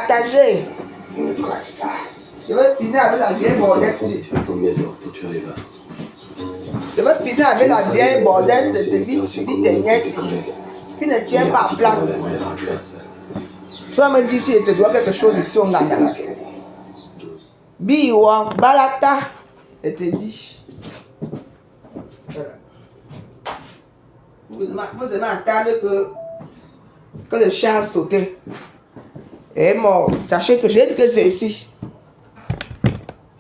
partager. Je vais finir avec la vieille bordesse. Je vais finir avec la vieille bordesse de tes nièces qui ne tient pas en place. Tu vas me dire si je te dois quelque chose ici au Ghana. Biwa, Balata, je te dis. Vous avez entendu que le chien a sauté. Et est mort. Sachez que j'ai dit que c'est ici.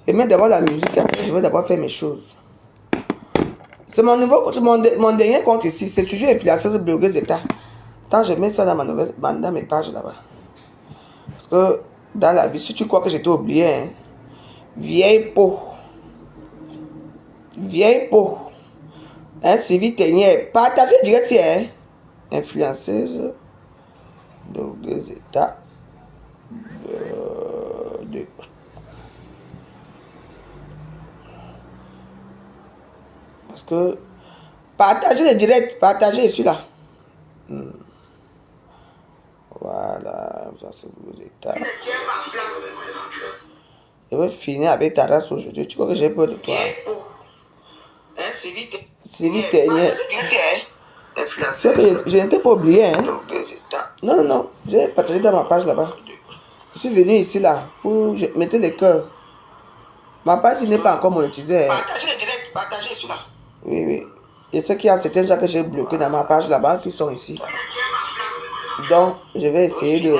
Je mets d'abord la musique, après je vais d'abord faire mes choses. C'est mon nouveau, mon dernier compte ici. C'est toujours influenceuse blogueuse état. Tant je mets ça dans mes pages là-bas. Parce que dans la vie, si tu crois que j'étais oublié, hein, vieille peau. Vieille peau. Hein, Sylvie Ténière. Partagez direct, hein. Influenceuse blogueuse état. Parce que partagez le direct, partagez celui-là. Voilà, ça c'est le détail. Je vais finir avec ta race aujourd'hui. Tu crois que j'ai peur de toi? Sylvie Ténière. Je n'étais pas oublié, hein? Non, non, non. J'ai partagé dans ma page là-bas. Je suis venu ici là pour mettre les cœurs. Ma page n'est pas encore monétisée. Partagez le direct, partagez celui-là. Oui, oui. Je sais qu'il y a certains gens que j'ai bloqués dans ma page là-bas qui sont ici. Donc, je vais essayer de...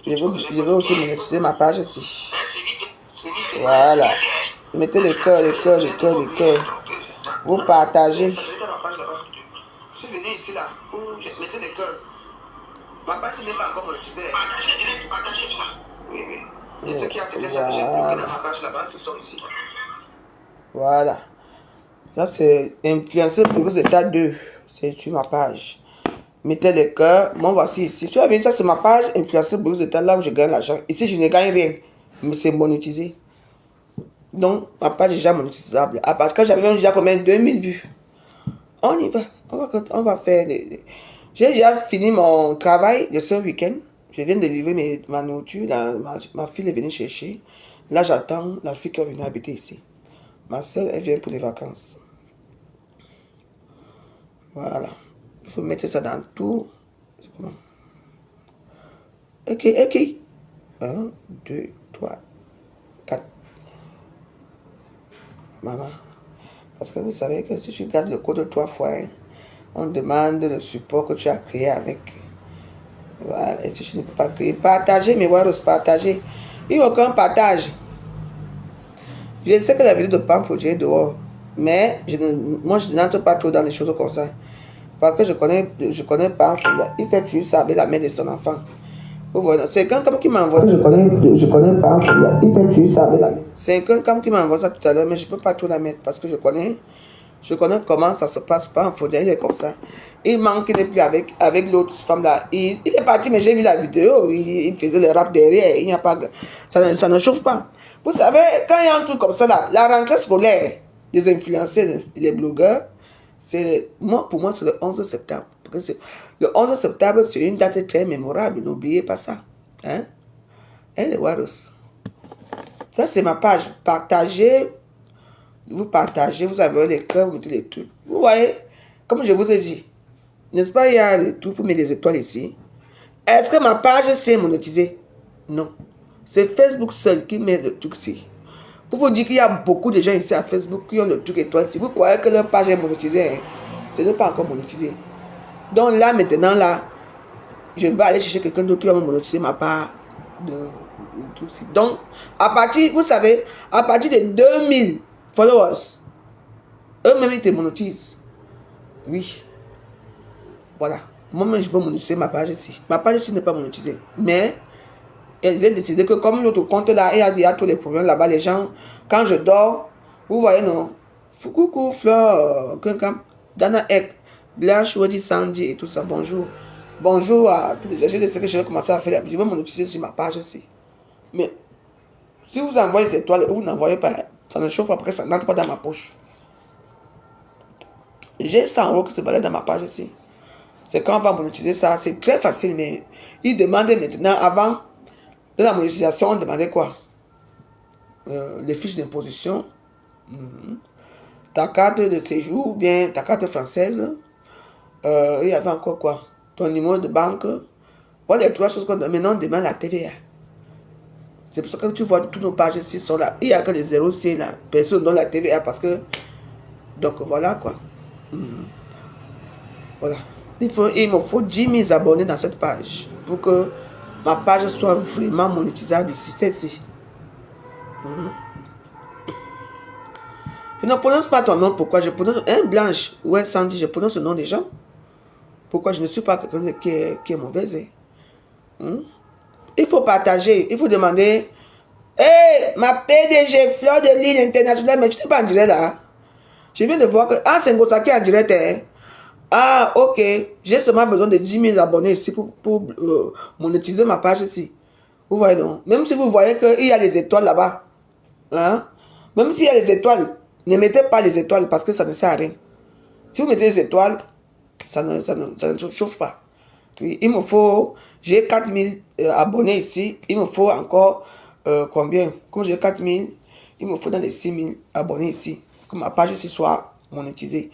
Je vais aussi monétiser ma page ici. Voilà. Mettez les cœurs, les cœurs, les cœurs, les cœurs. Vous partagez. Je suis venu ici là pour mettre les cœurs. Ma page n'est pas encore monétisée. Partagez le direct, partagez celui-là. Oui, oui. Je sais qu'il y a certains gens que j'ai bloqués dans ma page là-bas qui sont ici. Voilà. Ça, c'est influenceur pour les états 2. C'est sur ma page. Mettez les cœurs. Moi, voici ici. Tu vois bien, ça, c'est ma page influenceur pour les états là où je gagne l'argent. Ici, je ne gagne rien. Mais c'est monétisé. Donc, ma page est déjà monétisable. À part quand j'avais même déjà combien 2000 vues. On y va. On va faire. J'ai déjà fini mon travail de ce week-end. Je viens de livrer ma nourriture. Ma fille est venue chercher. Là, j'attends la fille qui est venue habiter ici. Ma soeur, elle vient pour les vacances. Voilà. Il faut mettre ça dans tout. C'est comment? Ok, ok. 1, 2, 3, 4. Maman. Parce que vous savez que si tu gardes le code 3 fois, hein, on demande le support que tu as créé avec. Voilà. Et si tu ne peux pas créer, partagez mes warros, partagez. Il n'y a aucun partage. Je sais que la vidéo de Pam Fodje est dehors, mais moi je n'entre pas trop dans les choses comme ça. Parce que je connais Pam Fodje. Il fait toujours ça avec la mère de son enfant. Vous voyez, c'est quelqu'un qui m'a envoyé. Je connais Pam Fodje. Il fait toujours ça avec la mère. C'est quelqu'un qui m'a envoyé ça tout à l'heure, mais je ne peux pas trop la mettre parce que je connais comment ça se passe. Pam Fodje, il est comme ça. Il manque, il n'est plus avec l'autre femme là. Il est parti, mais j'ai vu la vidéo. Il faisait le rap derrière. Il n'y a pas, ça ne chauffe pas. Vous savez, quand il y a un truc comme ça, là, la rentrée scolaire des influenceurs, des blogueurs, pour moi, c'est le 11 septembre. Parce que le 11 septembre, c'est une date très mémorable. N'oubliez pas ça. Hein? Et les Warros. Ça, c'est ma page. Partagez. Vous partagez, vous avez les cœurs, vous mettez les trucs. Vous voyez, comme je vous ai dit, n'est-ce pas, il y a les trucs pour mettre les étoiles ici. Est-ce que ma page c'est monétisée? Non. C'est Facebook seul qui met le truc ici. Pour vous dire qu'il y a beaucoup de gens ici à Facebook qui ont le truc étoile. Si vous croyez que leur page est monétisée, hein, ce n'est pas encore monétisé. Donc là, maintenant, là, je vais aller chercher quelqu'un d'autre qui va me monétiser ma part de tout ici. Donc, à partir, vous savez, à partir de 2000 followers, eux-mêmes, ils te monétisent. Oui. Voilà. Moi-même, je peux monétiser ma page ici. Ma page ici n'est pas monétisée. Mais ils ont décidé que comme notre compte là, il y a tous les problèmes là-bas, les gens, quand je dors, vous voyez, non? Coucou, Fleur, quelqu'un, Dana Ek, Blanche, Wadi Sandy et tout ça, bonjour. Bonjour à tous les gens. Je sais que je vais commencer à faire, je vais monétiser sur ma page ici. Mais, si vous envoyez ces étoiles, vous n'envoyez pas, ça ne chauffe pas, après ça n'entre pas dans ma poche. J'ai 100 € qui se baladent dans ma page ici. C'est quand on va monétiser ça, c'est très facile, mais ils demandent maintenant, avant, Dans la monétisation, on demandait quoi? Les fiches d'imposition, ta carte de séjour, ou bien ta carte française. Il y avait encore quoi? Ton numéro de banque. Voilà les trois choses qu'on donne. Maintenant, on demande la TVA. C'est pour ça que tu vois toutes nos pages ici sont là. Il n'y a que les zéros ici là. Personne ne donne la TVA parce que. Donc voilà quoi. Voilà. Il me faut 10 000 abonnés dans cette page pour que ma page soit vraiment monétisable ici, celle-ci. Je ne prononce pas ton nom. Pourquoi je prononce un Blanche ou un Sandy, je prononce le nom des gens. Pourquoi je ne suis pas quelqu'un qui est mauvais. Il faut partager. Il faut demander. Hé, ma PDG, Fleur de Lille International, mais tu n'es pas en direct là. Je viens de voir que. Ah, c'est Ngosa qui est en direct. Hein? Ah, ok. J'ai seulement besoin de 10 000 abonnés ici pour monétiser ma page ici. Vous voyez, non? Même si vous voyez qu'il y a les étoiles là-bas. Hein? Même s'il y a les étoiles, ne mettez pas les étoiles parce que ça ne sert à rien. Si vous mettez les étoiles, ça ne chauffe pas. Oui, il me faut, j'ai 4 000 abonnés ici, il me faut encore combien? Comme j'ai 4 000, il me faut dans les 6 000 abonnés ici, que ma page ici soit monétisée.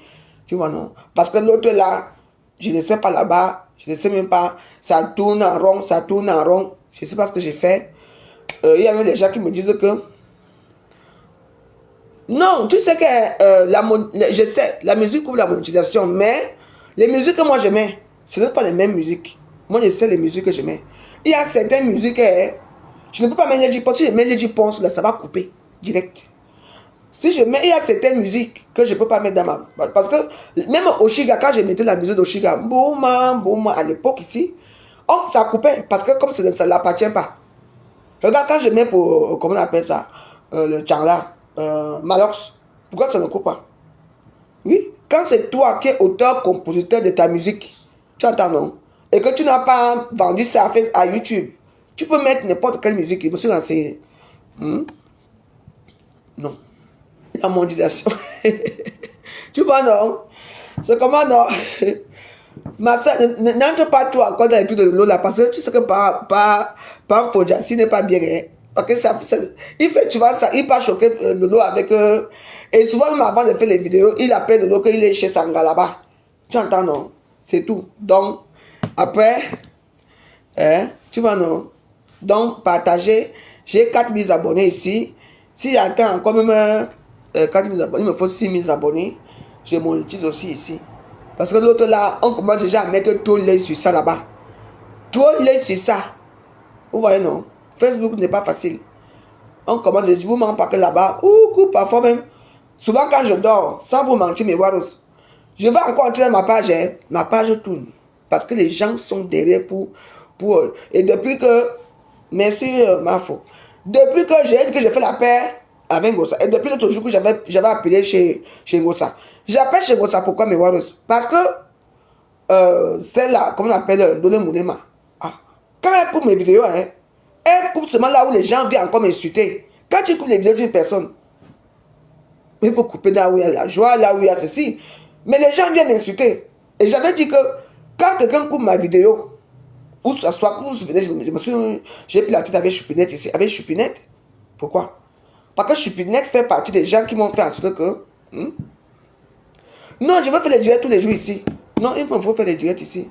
Tu vois, non? Parce que l'autre là, je ne sais pas là-bas, je ne sais même pas, ça tourne en rond, ça tourne en rond, je ne sais pas ce que j'ai fait. Il y a même des gens qui me disent que non, tu sais que je sais, la musique ouvre la monétisation, mais les musiques que moi je mets, ce ne sont pas les mêmes musiques. Moi je sais les musiques que je mets. Il y a certaines musiques, je ne peux pas mettre les J-Pons. Si je mets les J-Pons, là, ça va couper direct. Si je mets, il y a certaines musiques que je ne peux pas mettre dans ma. Parce que même Oshiga, quand je mettais la musique d'Oshiga, bouma, bouma, à l'époque ici, oh, ça coupait. Parce que comme ça ne l'appartient pas. Regarde, quand je mets pour, comment on appelle ça, le Changla. Malox, pourquoi ça ne coupe pas? Oui, quand c'est toi qui es auteur, compositeur de ta musique, tu entends non? Et que tu n'as pas vendu ça à YouTube, tu peux mettre n'importe quelle musique. Je me suis renseigné. Non. La mondialisation. Tu vois non? C'est comment non? Ma soeur, n'entre pas toi encore dans les trucs de l'eau là, parce que tu sais que par Fodjassi n'est pas bien. Hein? Parce que il fait, tu vois, ça, il part choquer Lolo avec. Et souvent, même avant de faire les vidéos, il appelle Lolo qu'il est chez Sanga là-bas. Tu entends, non? C'est tout. Donc, après, hein, tu vois, non? Donc, partagez. J'ai 4 000 abonnés ici. S'il y a encore même 4 000 abonnés, il me faut 6 000 abonnés. Je monétise aussi ici. Parce que l'autre là, on commence déjà à mettre trop l'œil sur ça là-bas. Trop l'œil sur ça. Vous voyez, non? Facebook n'est pas facile. On commence, je vous mens pas que là-bas, ou parfois même, souvent quand je dors, sans vous mentir, mes waros, je vais encore entrer dans ma page, hein, ma page tourne. Parce que les gens sont derrière pour et depuis que, merci Mafo, depuis que j'ai dit que j'ai fait la paix avec Ngosa, et depuis l'autre jour que j'avais appelé chez Ngosa, j'appelle chez Ngosa pourquoi mes waros? Parce que c'est là, comment on appelle, Dole Mounema. Ah, quand elle coupe mes vidéos, hein, elle coupe seulement là où les gens viennent encore m'insulter. Quand tu coupes les vidéos d'une personne, il faut couper là où il y a la joie, là où il y a ceci. Mais les gens viennent m'insulter. Et j'avais dit que quand quelqu'un coupe ma vidéo, vous vous souvenez, j'ai pris la tête avec Choupinette ici. Avec Choupinette. Pourquoi? Parce que Choupinette fait partie des gens qui m'ont fait en sorte que. Non, je veux faire les directs tous les jours ici. Non, il faut faire les directs ici.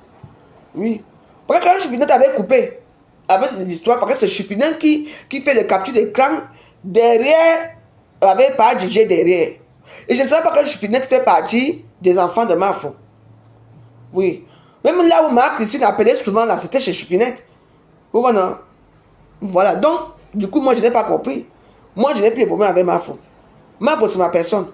Oui. Parce que quand Choupinette avait coupé, avec l'histoire, parce que c'est Choupinette qui fait les captures d'écran derrière, avec pas DJ derrière. Et je ne savais pas que Choupinette fait partie des enfants de Mafo. Oui. Même là où Marc Christine appelait souvent, là, c'était chez Choupinette. Voilà. Voilà. Donc, du coup, moi, je n'ai pas compris. Moi, je n'ai plus de problème avec Mafo. Mafo, c'est ma personne.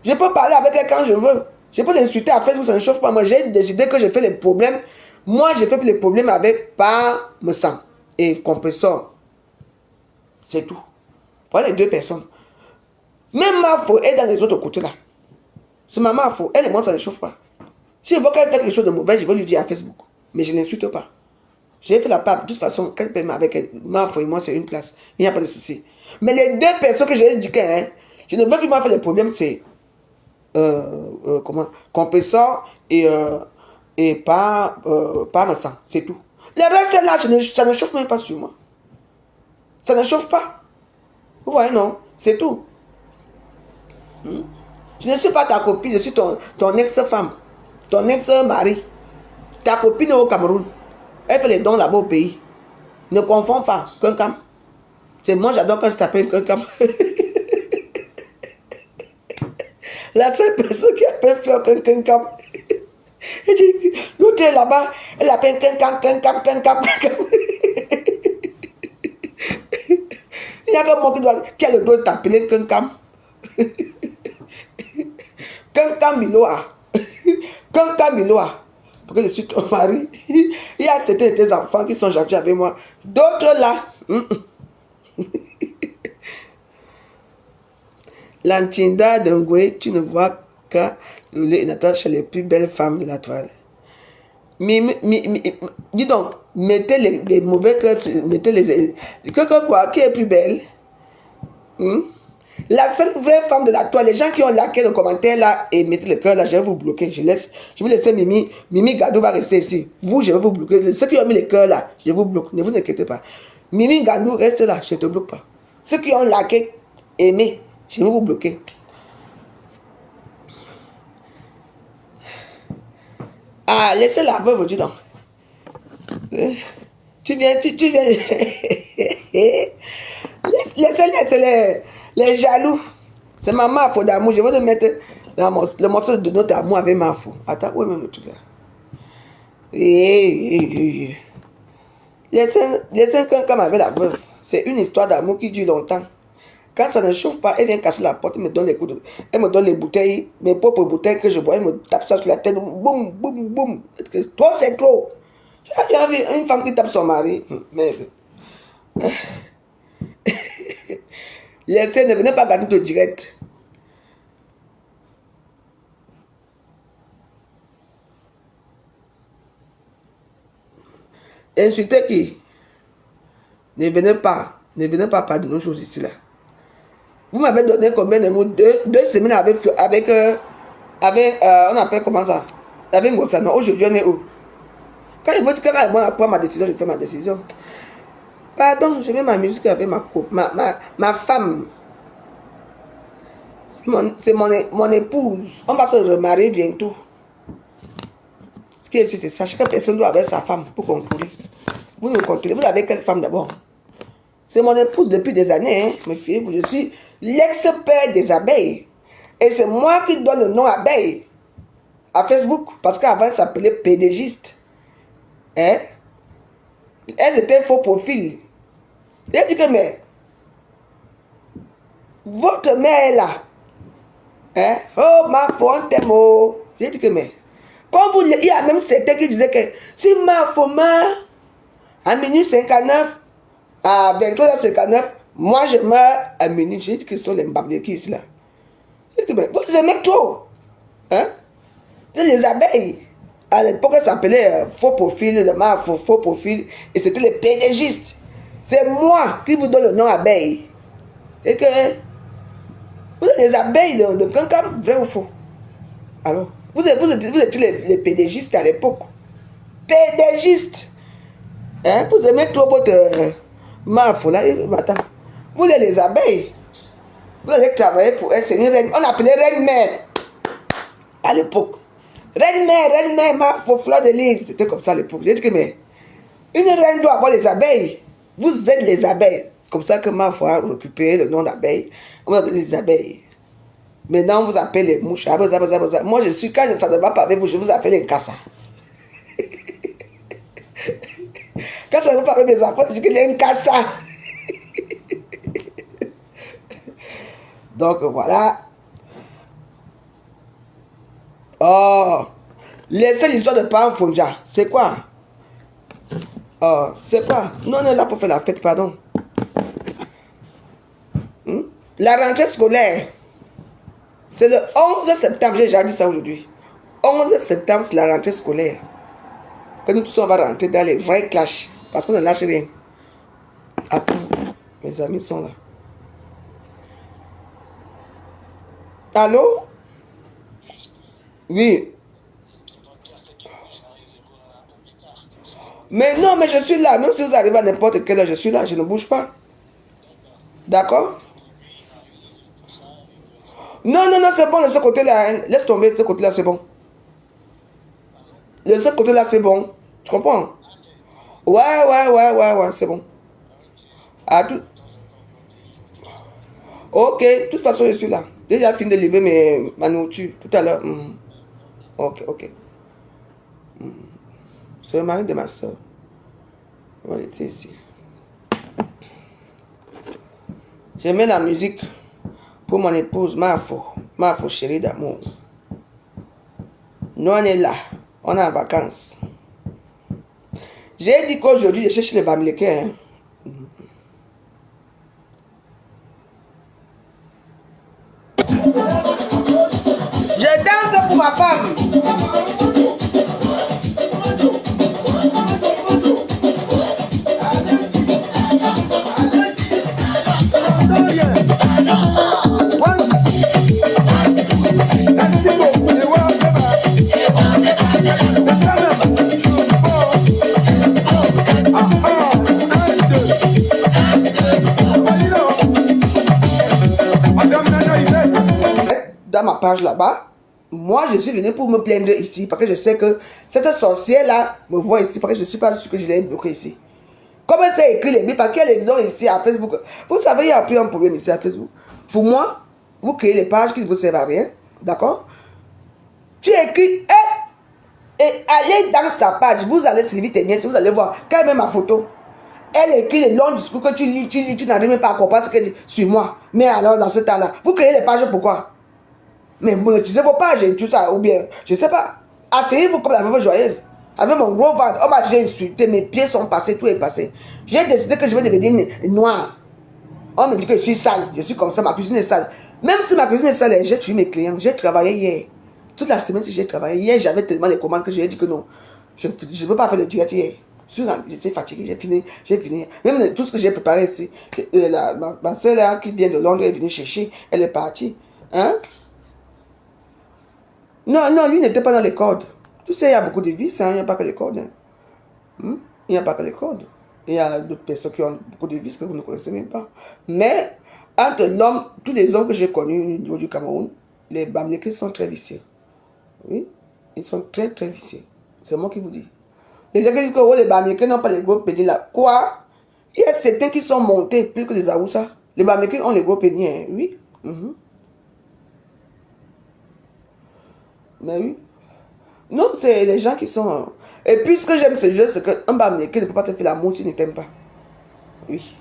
Je peux parler avec elle quand je veux. Je peux l'insulter à Facebook, ça ne chauffe pas. Moi, j'ai décidé que je fais les problèmes. Moi, je fais les problèmes avec par me sang et compresseur. C'est tout. Voilà les deux personnes. Même Mafo est dans les autres côtés là. C'est ma Mafo. Elle et moi, ça ne chauffe pas. Si je vois qu'elle fait quelque chose de mauvais, je vais lui dire à Facebook. Mais je ne l'insulte pas. J'ai fait la part. De toute façon, qu'elle paie avec elle. Mafo et moi, c'est une place. Il n'y a pas de souci. Mais les deux personnes que j'ai dit que hein, je ne veux plus m'en faire les problèmes, c'est comment compresseur et pas me sang. C'est tout. Les restes là, ça ne chauffe même pas sur moi. Ça ne chauffe pas. Vous voyez, non? C'est tout. Je ne suis pas ta copine, je suis ton ex-femme, ton ex-mari. Ta copine est au Cameroun. Elle fait les dons là-bas au pays. Ne confonds pas, Kenkam. C'est moi, j'adore quand je t'appelle Kenkam. La seule personne qui appelle Fleur Kenkam. Elle dit, l'autre est là-bas, elle appelle Kenkam. Il n'y a que moi qui a le droit de t'appeler Kenkam. Kenkam Miloa. Kenkam Miloa. Parce que je suis ton mari. Il y a certains de tes enfants qui sont gentils avec moi. D'autres là. L'Antinda d'Ngwe, tu ne vois que le Natacha les plus belles femmes de la toile. Dis donc, mettez les mauvais cœurs, mettez les... Quoi, qui est plus belle? La seule vraie femme de la toile, les gens qui ont liké le commentaire là et mettez le cœur là, je vais vous bloquer. Je vais laisser Mimi Gadou va rester ici. Vous, je vais vous bloquer. Ceux qui ont mis le cœur là, je vous bloque. Ne vous inquiétez pas. Mimi Gadou, reste là, je ne te bloque pas. Ceux qui ont liké, aimé, je vais vous bloquer. Ah, laissez la veuve, dis donc. Tu viens. Laissez les jaloux. C'est ma Mafo d'amour. Je vais te mettre le morceau de notre amour avec Mafo. Attends, où est même le truc là? Laissez quelqu'un avec la veuve. C'est une histoire d'amour qui dure longtemps. Quand ça ne chauffe pas, elle vient casser la porte, elle me donne les coups de... Elle me donne les bouteilles, mes propres bouteilles que je bois, elle me tape ça sur la tête, boum, boum, boum. Toi, c'est trop. J'ai vu une femme qui tape son mari. Mais... Les filles ne venaient pas gagner de direct. Insulter qui? Ne venez pas parler de nos choses ici là. Vous m'avez donné combien de mots? Deux semaines avec on appelle comment ça? Avec Ngossano. Aujourd'hui, on est où? Quand il veut dire que moi, prendre ma décision, je fais ma décision. Pardon, je vais m'amuser avec ma femme. C'est mon épouse. On va se remarier bientôt. Ce qui est sûr, c'est ça. Chaque personne doit avoir sa femme pour conclure. Vous ne concluez. Vous avez quelle femme d'abord? C'est mon épouse depuis des années. Hein. Méfiez-vous, je suis l'ex-père des abeilles. Et c'est moi qui donne le nom abeille à Facebook. Parce qu'avant, elle s'appelait pédégiste. Hein? Elles étaient faux profils. Elle dit que, mais, votre mère est là. Hein? Oh, ma foi, on t'aime. J'ai dit que, mais, quand vous, il y a même certains qui disaient que, si ma foi meurt, à minuit 59, à 23h59, moi je meurs à minuit. J'ai dit que ce sont les Mbabdé qui sont là. J'ai dit que, mais, vous aimez trop. Hein? Les abeilles. À l'époque, ça s'appelait faux profil, le mal faux profil, et c'était les pédagistes. C'est moi qui vous donne le nom abeille. Et que vous êtes les abeilles de Kenkam, vrai ou faux? Alors, vous étiez les pédagistes à l'époque. Pédagistes. Hein? Vous aimez trop votre mafo là, attends. Vous êtes les abeilles. Vous allez travailler pour elle, c'est une reine. On appelait reine-mère à l'époque. Reine-mère, mafo, fleur de lys. C'était comme ça à l'époque. J'ai dit que, mais une reine doit avoir les abeilles. Vous êtes les abeilles. C'est comme ça que Mafo a récupéré le nom d'abeille. On va donner les abeilles. Maintenant, on vous appelle les mouches. Moi, je suis, quand ça ne va pas avec vous, je vous appelle un cassa. Quand ça ne va pas avec mes enfants, je dis qu'il y a un cassa. Donc, voilà. Oh, laissez l'histoire de Pam Fonja. C'est quoi? Oh, c'est quoi? Nous, on est là pour faire la fête, pardon. La rentrée scolaire, c'est le 11 septembre, j'ai déjà dit ça aujourd'hui. 11 septembre, c'est la rentrée scolaire. Que nous tous, on va rentrer dans les vrais clashs. Parce qu'on ne lâche rien. Après, mes amis sont là. Allô? Oui. Mais non, mais je suis là. Même si vous arrivez à n'importe quelle heure, je suis là. Je ne bouge pas. D'accord? Non, non, non, c'est bon de ce côté-là. Hein. Laisse tomber de ce côté-là, c'est bon. De ce côté-là, c'est bon. Tu comprends? Ouais, c'est bon. À tout... Ok, de toute façon, je suis là. J'ai déjà fini de livrer ma nourriture tout à l'heure. Ok, ok. C'est le mari de ma soeur. On va laisser ici. J'ai mis la musique pour mon épouse, Mafo chérie d'amour. Nous, on est là. On est en vacances. J'ai dit qu'aujourd'hui, je cherche les Bamileke. Hein. Je danse pour ma femme. Dans ma page là-bas, moi je suis venu pour me plaindre ici parce que je sais que cette sorcière là me voit ici parce que je ne suis pas sûr que je l'ai bloqué ici. Comme elle s'est écrit les billes, parce qu'elle est dedans ici à Facebook. Vous savez, il y a plus un problème ici à Facebook. Pour moi, vous créez les pages qui ne vous servent à rien, d'accord? Tu écris et allez dans sa page, vous allez suivre tes nièces, vous allez voir, quand elle met ma photo, elle écrit les longs discours que tu lis, tu n'arrives même pas à comprendre ce qu'elle dit sur moi. Mais alors, dans ce temps-là, vous créez les pages pourquoi? Mais monétisez vos pages et tout ça, ou bien, je ne sais pas. Asseyez-vous comme la veuve joyeuse. Avec mon gros ventre, on m'a déjà insulté, mes pieds sont passés, tout est passé. J'ai décidé que je vais devenir noire. On me dit que je suis sale, je suis comme ça, ma cuisine est sale. Même si ma cuisine est sale, j'ai tué mes clients, j'ai travaillé hier. Toute la semaine, si j'ai travaillé, hier j'avais tellement les commandes que j'ai dit que non, je ne peux pas faire le direct hier. J'étais fatigué, j'ai fini. Même tout ce que j'ai préparé ici, ma soeur là, qui vient de Londres est venue chercher, elle est partie. Hein? Non, non, lui n'était pas dans les cordes. Tu sais, il y a beaucoup de vices, hein, il n'y a pas que les cordes. Hein. Il n'y a pas que les cordes. Il y a d'autres personnes qui ont beaucoup de vices que vous ne connaissez même pas. Mais, entre l'homme, tous les hommes que j'ai connus au niveau du Cameroun, les Bamileke sont très vicieux. Oui, ils sont très, très vicieux. C'est moi qui vous dis. Les gens qui disent que oh, les Bamileke n'ont pas les gros pénis là. Quoi? Il y a certains qui sont montés plus que les Aoussa. Les Bamileke ont les gros pénis, hein. Oui. Mais oui. Non, c'est les gens qui sont... Et puis ce que j'aime ce jeu, c'est qu'un Bamileke ne peut pas te faire l'amour si tu ne t'aimes pas. Oui.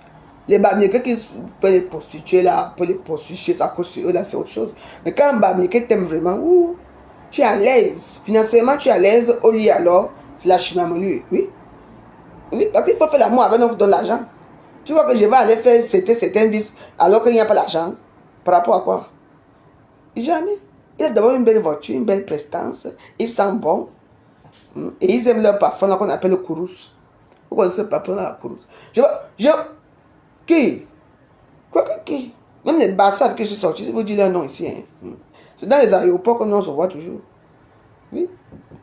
Les Bamileke qui peuvent les prostituer là, peuvent les prostituer, ça cause sur eux là, c'est autre chose. Mais quand un Bamileke t'aime vraiment, tu es à l'aise. Financièrement, tu es à l'aise au lit alors, c'est la chimamolu. Oui. Oui, parce qu'il faut faire l'amour avec donc de l'argent. Tu vois que je vais aller faire certains vices alors qu'il n'y a pas l'argent. Par rapport à quoi? Jamais. Il a d'abord une belle voiture, une belle prestance. Ils sentent bon. Et ils aiment leur parfum là qu'on appelle le kourous. Vous connaissez le parfum là, la kourous. Qui? Quoi que qui? Même les bassards que je suis sorti, je vous dis leur nom ici. Hein. C'est dans les aéroports que nous on se voit toujours. Oui.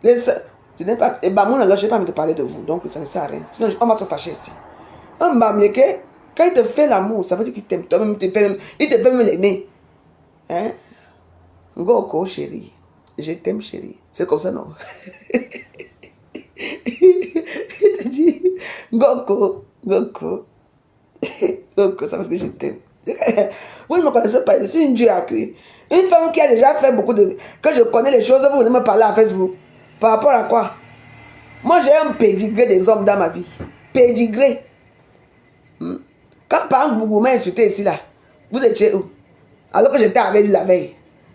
Je n'ai pas. Et bah, moi, là, je n'ai pas envie de parler de vous. Donc, ça ne sert à rien. Sinon, on va se fâcher ici. Un Bamileke, quand il te fait l'amour, ça veut dire qu'il t'aime. Toi-même, il te fait même l'aimer. Hein? Ngoko, chérie. Je t'aime, chérie. C'est comme ça, non? Il te dit, Ngoko, Ngoko. Ngoko, ça veut dire que je t'aime. Vous ne me connaissez pas, je suis une dieu à cuire. Une femme qui a déjà fait beaucoup de... Que je connais les choses, vous venez me parler à Facebook. Par rapport à quoi? Moi, j'ai un pédigré des hommes dans ma vie. Pédigré. Quand par exemple, Boubou m'a insulté ici, là, vous étiez où? Alors que j'étais avec lui la veille.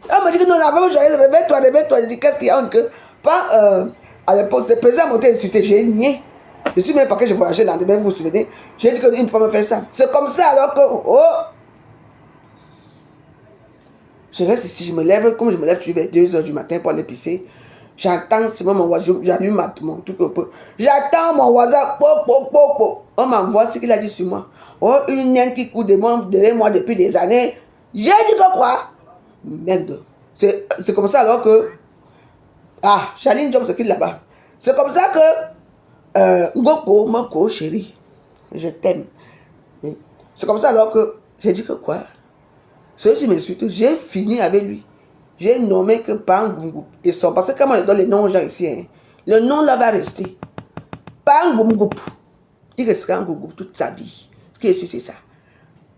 On m'a dit que non, la veille, j'allais, réveille-toi, réveille-toi. J'ai dit, qu'est-ce qu'il y a? On dit que, pas, à l'époque, le président m'a insulté, j'ai nié. Je suis même pas que je voyageais dans le vous vous souvenez? J'ai dit qu'il ne peut pas me faire ça. C'est comme ça, alors que, oh! Je reste ici, je me lève, comme je me lève, tu vers 2 h du matin pour aller pisser. J'entends, c'est mon voisin, j'allume mon truc un peu. J'attends mon voisin, on m'envoie ce qu'il a dit sur moi. Oh, une naine qui court derrière moi depuis des années. J'ai dit que quoi? Merde. C'est comme ça alors que... Ah, Charline Job, c'est qui là-bas? C'est comme ça que... Ngoko, Moko, chérie, je t'aime. C'est comme ça alors que J'ai dit que quoi? Celui-ci m'insulte, j'ai fini avec lui. J'ai nommé que Pangoumgoup. Et son, parce que quand moi je donne les noms aux gens ici, hein, le nom là va rester. Pangoumgoup. Il restera Ngoumgoup toute sa vie. Ce qui est sûr, c'est ça.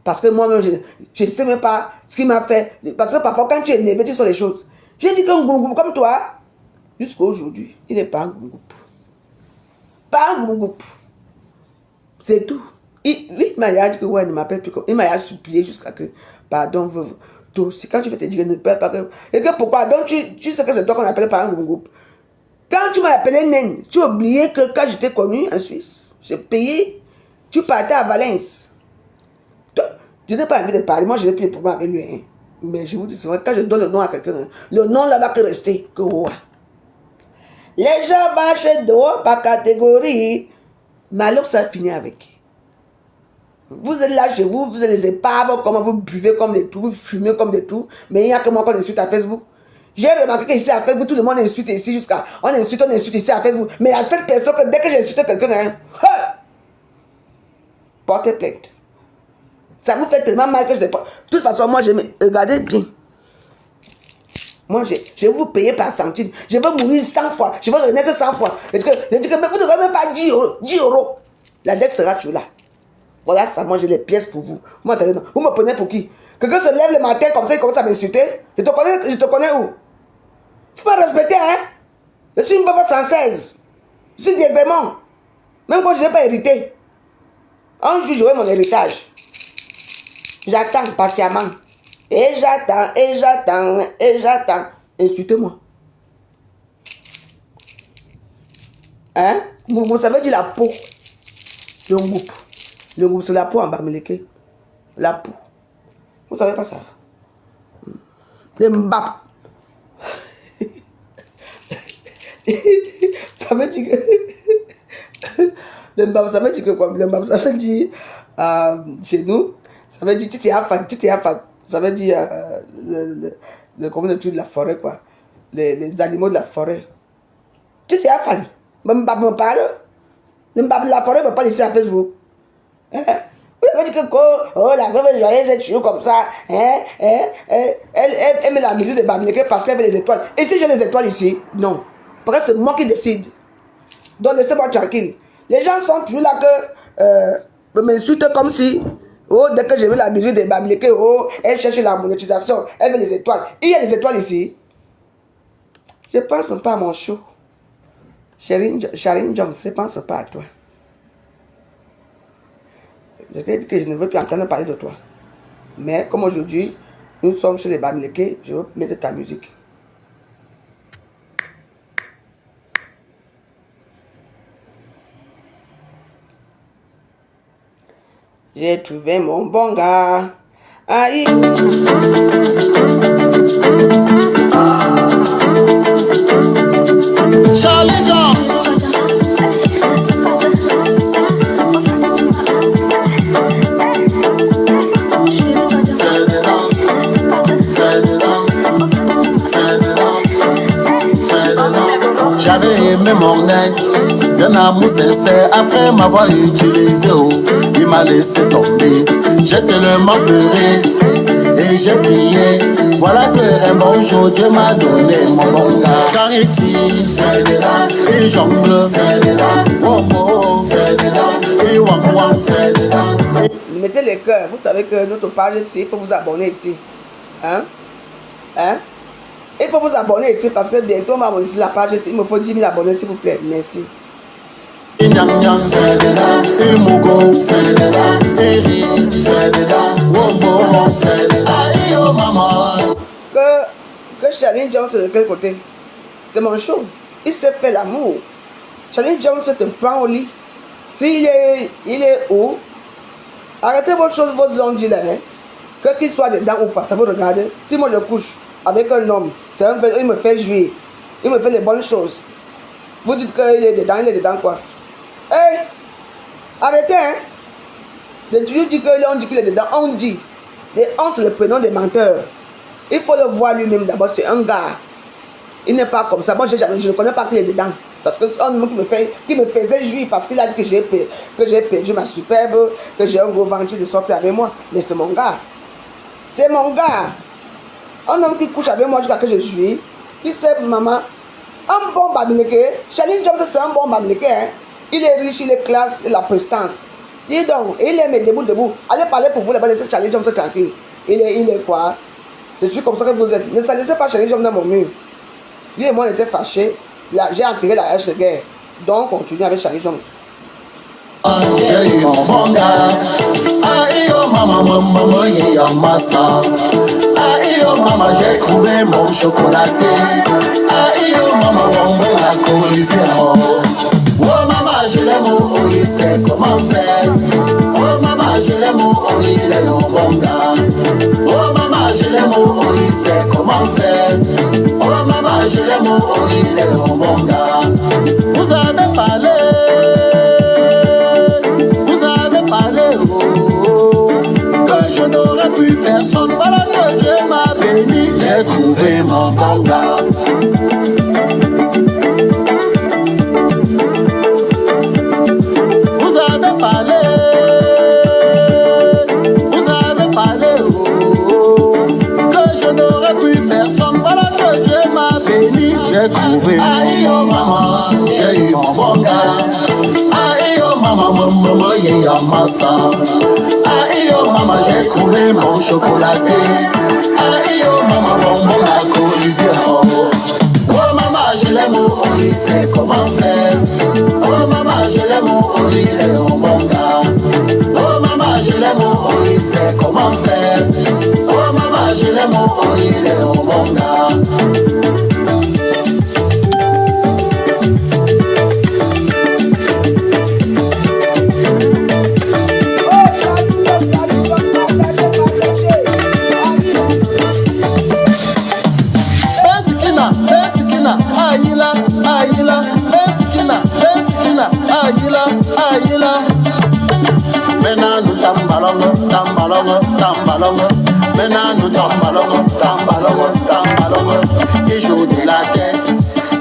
Parce que moi-même, je ne sais même pas ce qu'il m'a fait. Parce que parfois, quand tu es énervé, tu sens les choses. J'ai dit que Ngoumgoup, comme toi, jusqu'à aujourd'hui, il n'est pas Ngoumgoup. Pas Ngoumgoup. C'est tout. Il m'a dit que ouais, il ne m'appelle plus comme. Il m'a supplié jusqu'à que, pardon, toi aussi, quand tu veux te dire, ne perds pas que. Et que pourquoi? Donc tu sais que c'est toi qu'on appelle par un Ngoumgoup. Quand tu m'as appelé Naine, tu as oublié que quand j'étais connu en Suisse, j'ai payé, tu partais à Valence. Je n'ai pas envie de parler, moi je n'ai plus de problème avec lui. Hein. Mais je vous dis souvent, quand je donne le nom à quelqu'un, le nom là va que rester. Que ouais. Les gens marchent dehors par catégorie. Mais alors ça finit avec. Vous êtes là chez vous, vous êtes les épaves, comment vous buvez comme des tout, vous fumez comme des tout, mais il n'y a que moi qu'on insulte à Facebook. J'ai remarqué qu'ici à Facebook, tout le monde insulte ici jusqu'à. On insulte ici à Facebook. Mais il y a cette personne que dès que j'insulte quelqu'un, hein, portez plainte. Ça vous fait tellement mal que je ne pas. De toute façon, moi, regardez bien. Moi, je vais vous payer par centime. Je veux mourir 100 fois. Je veux renaître 100 fois. Je dis que vous ne devez même pas 10 euros. La dette sera toujours là. Voilà ça, moi j'ai les pièces pour vous. Moi, vous me prenez pour qui? Quelqu'un se lève le matin comme ça, il commence à m'insulter. Je te connais où? Faut pas respecter, hein? Je suis une veuve française. Je suis d'Aiglemont. Même quand je n'ai pas hérité. Un jour, j'aurai mon héritage. J'attends patiemment. Et j'attends, et j'attends, et j'attends. Insultez-moi. Hein? Vous savez dire la peau. Le groupe. Le groupe, c'est la peau en Bamileke. La peau. Vous savez pas ça? Le mbap. Ça veut dire que... Le mbap, ça veut dire que quoi? Le mbap, ça veut dire... chez nous, ça veut dire tu t'es affan. Ça veut dire comment on dit de la forêt, quoi. Les animaux de la forêt. Tu t'es affan. Le mbap me parle. Le mbap de la forêt me parle ici à Facebook. Hein? Vous avez dit que oh, la veuve joyeuse est toujours comme ça. Hein? Elle met la musique de Bamileke parce qu'elle veut les étoiles. Et si j'ai les étoiles ici? Non. Parce que c'est moi qui décide. Donc laissez-moi tranquille. Les gens sont toujours là que m'insultent comme si oh, dès que j'ai vu la musique de Bamileke, oh, elle cherche la monétisation, elle veut les étoiles. Il y a les étoiles ici. Je ne pense pas à mon show. Sharon Jones, je ne pense pas à toi. Je t'ai dit que je ne veux plus entendre parler de toi. Mais comme aujourd'hui, nous sommes chez les Bamileke, je veux mettre ta musique. J'ai trouvé mon bon gars. Aïe. Charlie Jean. J'avais aimé mon ex, d'un amour sincère. Après m'avoir utilisé, oh, il m'a laissé tomber. J'ai tellement pleuré et j'ai prié. Voilà que un bon jour Dieu m'a donné mon bon gars. Cariti, c'est là, et jongle, c'est là, oh oh, c'est là, et wang wang, c'est là. Mettez les cœurs, vous savez que notre page ici, il faut vous abonner ici. Hein? Hein? Il faut vous abonner ici parce que bientôt on va monétiser la page ici. Il me faut 10 000 abonnés s'il vous plaît. Merci. Que Charlie Jones c'est de quel côté? C'est mon show. Il sait faire l'amour. Charlie Jones te prend au lit. Il est où? Arrêtez votre chose, votre lundi là. Hein? Que qu'il soit dedans ou pas, ça vous regarde. Si moi je couche avec un homme, il me fait jouer. Il me fait les bonnes choses. Vous dites qu'il est dedans quoi? Hey! Arrêtez hein! Tu dis qu'on dit qu'il est dedans, on dit. Les on c'est le prénom des menteurs. Il faut le voir lui-même d'abord, c'est un gars. Il n'est pas comme ça. Moi je ne connais pas qu'il est dedans. Parce que un homme qui me faisait jouir parce qu'il a dit que j'ai perdu ma superbe, que j'ai un gros ventre de sortir avec moi. Mais c'est mon gars. C'est mon gars. Un homme qui couche avec moi jusqu'à que je jouis, qui sait, maman, un bon bamileke. Charlie Jones, c'est un bon bamileke. Hein? Il est riche, il est classe, il a la prestance. Dis donc, il est debout. Allez parler pour vous là-bas, laissez Charlie Jones tranquille. Il est quoi? C'est juste comme ça que vous êtes. Ne salissez pas Charlie Jones dans mon mur. Lui et moi, on était fâchés. J'ai enterré la hache de guerre. Donc, on continue avec Charlie Jones. J'ai eu mon manga. Aïe, oh maman, maman, il y a massa. Aïe, oh maman, j'ai trouvé mon chocolaté. Aïe, oh maman, bonbon, la colisée. Oh maman, je l'aime, oh, il sait comment faire. Oh maman, je l'aime, oh, il est mon manga. Oh maman, je l'aime, oh, il sait comment faire. Oh maman, je l'aime, oh, il est mon manga. Vous avez parlé. Que je n'aurais plus personne, voilà que Dieu m'a béni. J'ai trouvé mon bon gars. Vous avez parlé, que je n'aurais plus personne, voilà que Dieu m'a béni. J'ai trouvé. Aïe oh maman, j'ai eu mon bon gars. Aïe oh maman, maman, il y a massa. Aïe oh maman, j'ai trouvé mon chocolaté. Aïe oh maman, bonbon la colisée. Oh maman, je l'aime, oh il sait comment faire. Oh maman, je l'aime, oh il est mon bon gars. Oh maman, je l'aime, oh il sait comment faire. Oh maman, je l'aime, oh il est mon bon gars. Maintenant nous tambalongo. Maintenant nous tambalongo. Il joue de la tête,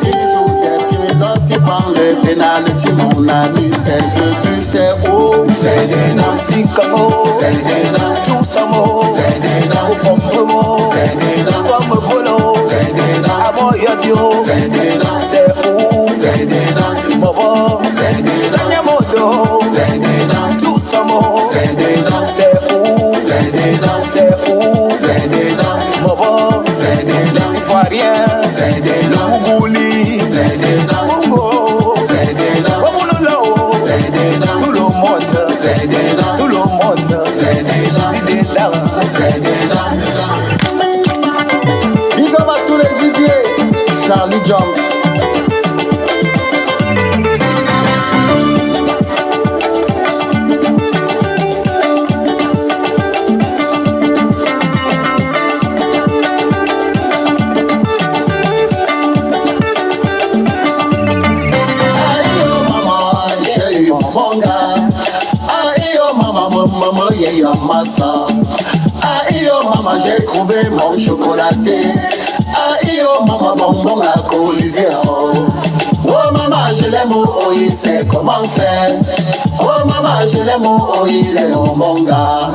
il joue des pieds. Lorsqu'il prend le pénalty, mon ami, c'est Jésus, c'est haut. C'est des dames, Sikamo, c'est des dames, tout ça mot, c'est des dames, au pompe-mot, c'est des dames, comme polo, c'est des dames, à Moyadio, c'est des dames, c'est où, c'est des dames, Mobo, c'est des dames, Yamodo, c'est des dames, tout ça mot, c'est des dames, c'est où, c'est des dames, c'est où, c'est des dames, Mobo, c'est des dames, Ivoirien, c'est des dames, Mougouli, c'est des dames, Mougo, c'est des dames, Wabouloulo, c'est des dames, tout le monde, c'est des dames, tout le monde, c'est des dames, c'est des dames. Big up à tous les DJ, Charlie Jones. Maman, il y a massa. Aïe oh maman, j'ai trouvé mon chocolaté. Aïe oh maman, bonbon la colisée. Oh maman, je l'aime, oh il sait comment faire. Oh maman, je l'aime, oh il est mon bon gars.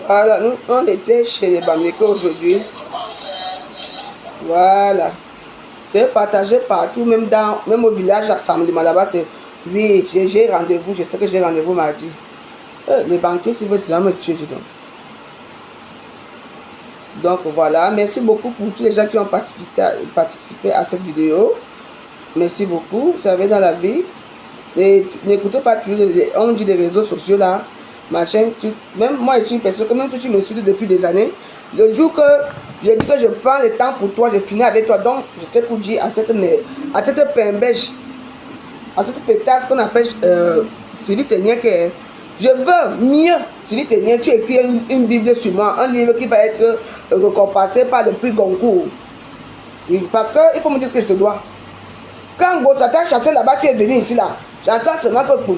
Voilà, nous on était chez les Bamileke aujourd'hui. Voilà. J'ai partagé partout, même au village Rassemblement là-bas, c'est oui, j'ai rendez-vous, je sais que j'ai rendez-vous mardi. Les banquiers, s'ils veulent, ça me tuer, dis donc. Donc voilà, merci beaucoup pour tous les gens qui ont participé à cette vidéo. Merci beaucoup, vous savez, dans la vie. N'écoutez pas toujours, on dit des réseaux sociaux là, machin. Même moi, je suis une personne que même si tu me suis depuis des années, le jour que j'ai dit que je prends le temps pour toi, je finis avec toi. Donc, j'étais pour dire à cette pembèche, à cette pétasse qu'on appelle Sylvie Ténier, que je veux mieux. Sylvie Ténier, tu écris une Bible sur moi, un livre qui va être récompensé par le prix Goncourt. Oui, parce qu'il faut me dire ce que je te dois. Quand Gossa t'a chassé là-bas, tu es venu ici là. J'entends seulement que pour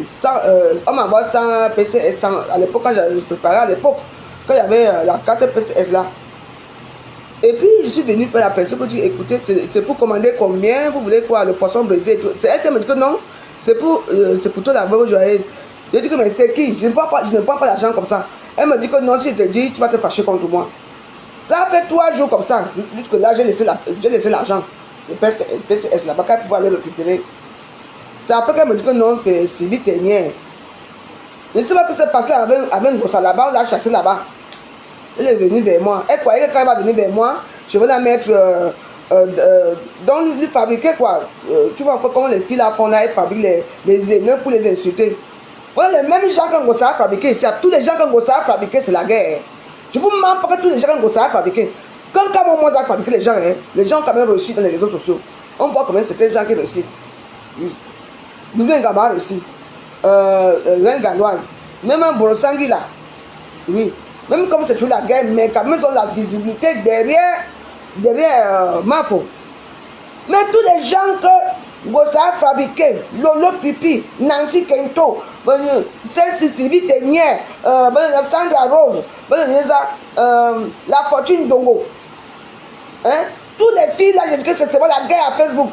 on m'envoie 100 PCS, à l'époque, quand j'avais préparé à l'époque, quand il y avait la carte PCS là. Et puis, je suis venue par la personne pour dire, écoutez, c'est pour commander combien, vous voulez quoi, le poisson brisé et tout. C'est elle qui me dit que non, c'est pour toi la veuve joyeuse. Je dis que, mais c'est qui? Je ne prends pas l'argent comme ça. Elle me dit que non, si je te dis, tu vas te fâcher contre moi. Ça a fait 3 jours comme ça. Jusque là, j'ai laissé l'argent. Le PCS là-bas, qu'elle pouvait aller récupérer. C'est après qu'elle me dit que non, c'est Sylvie Ténière. Je ne sais pas ce qui s'est passé avec Ngossa là-bas, on l'a chassé là-bas. Elle est venue vers moi. Elle croyait que quand elle va venir vers moi, je vais la mettre dans lui fabriquer quoi. Tu vois comment les filles là qu'on a, elles fabriquent les émeutes pour les insulter. Voilà les mêmes gens que Ngossa a fabriqué ici. Tous les gens que Ngossa a fabriqué, c'est la guerre. Je vous mens pas que tous les gens que Ngossa a fabriqué. Quand moi a fabriqué les gens ont quand même réussi dans les réseaux sociaux. On voit quand même c'était des gens qui réussissent. Oui. Doudou Ngama a réussi. Reine Galoise. Même un Borosangui là. Oui. Même comme c'est toujours la guerre, mais quand même ils ont la visibilité derrière Mafo. Mais tous les gens que Ngossa a fabriqué, Lolo Pipi, Nancy Kento, Sylvie Ténière, Sandra Rose, la Fortune Dongo. Hein? Tous les filles là, je dis que c'est seulement la guerre à Facebook.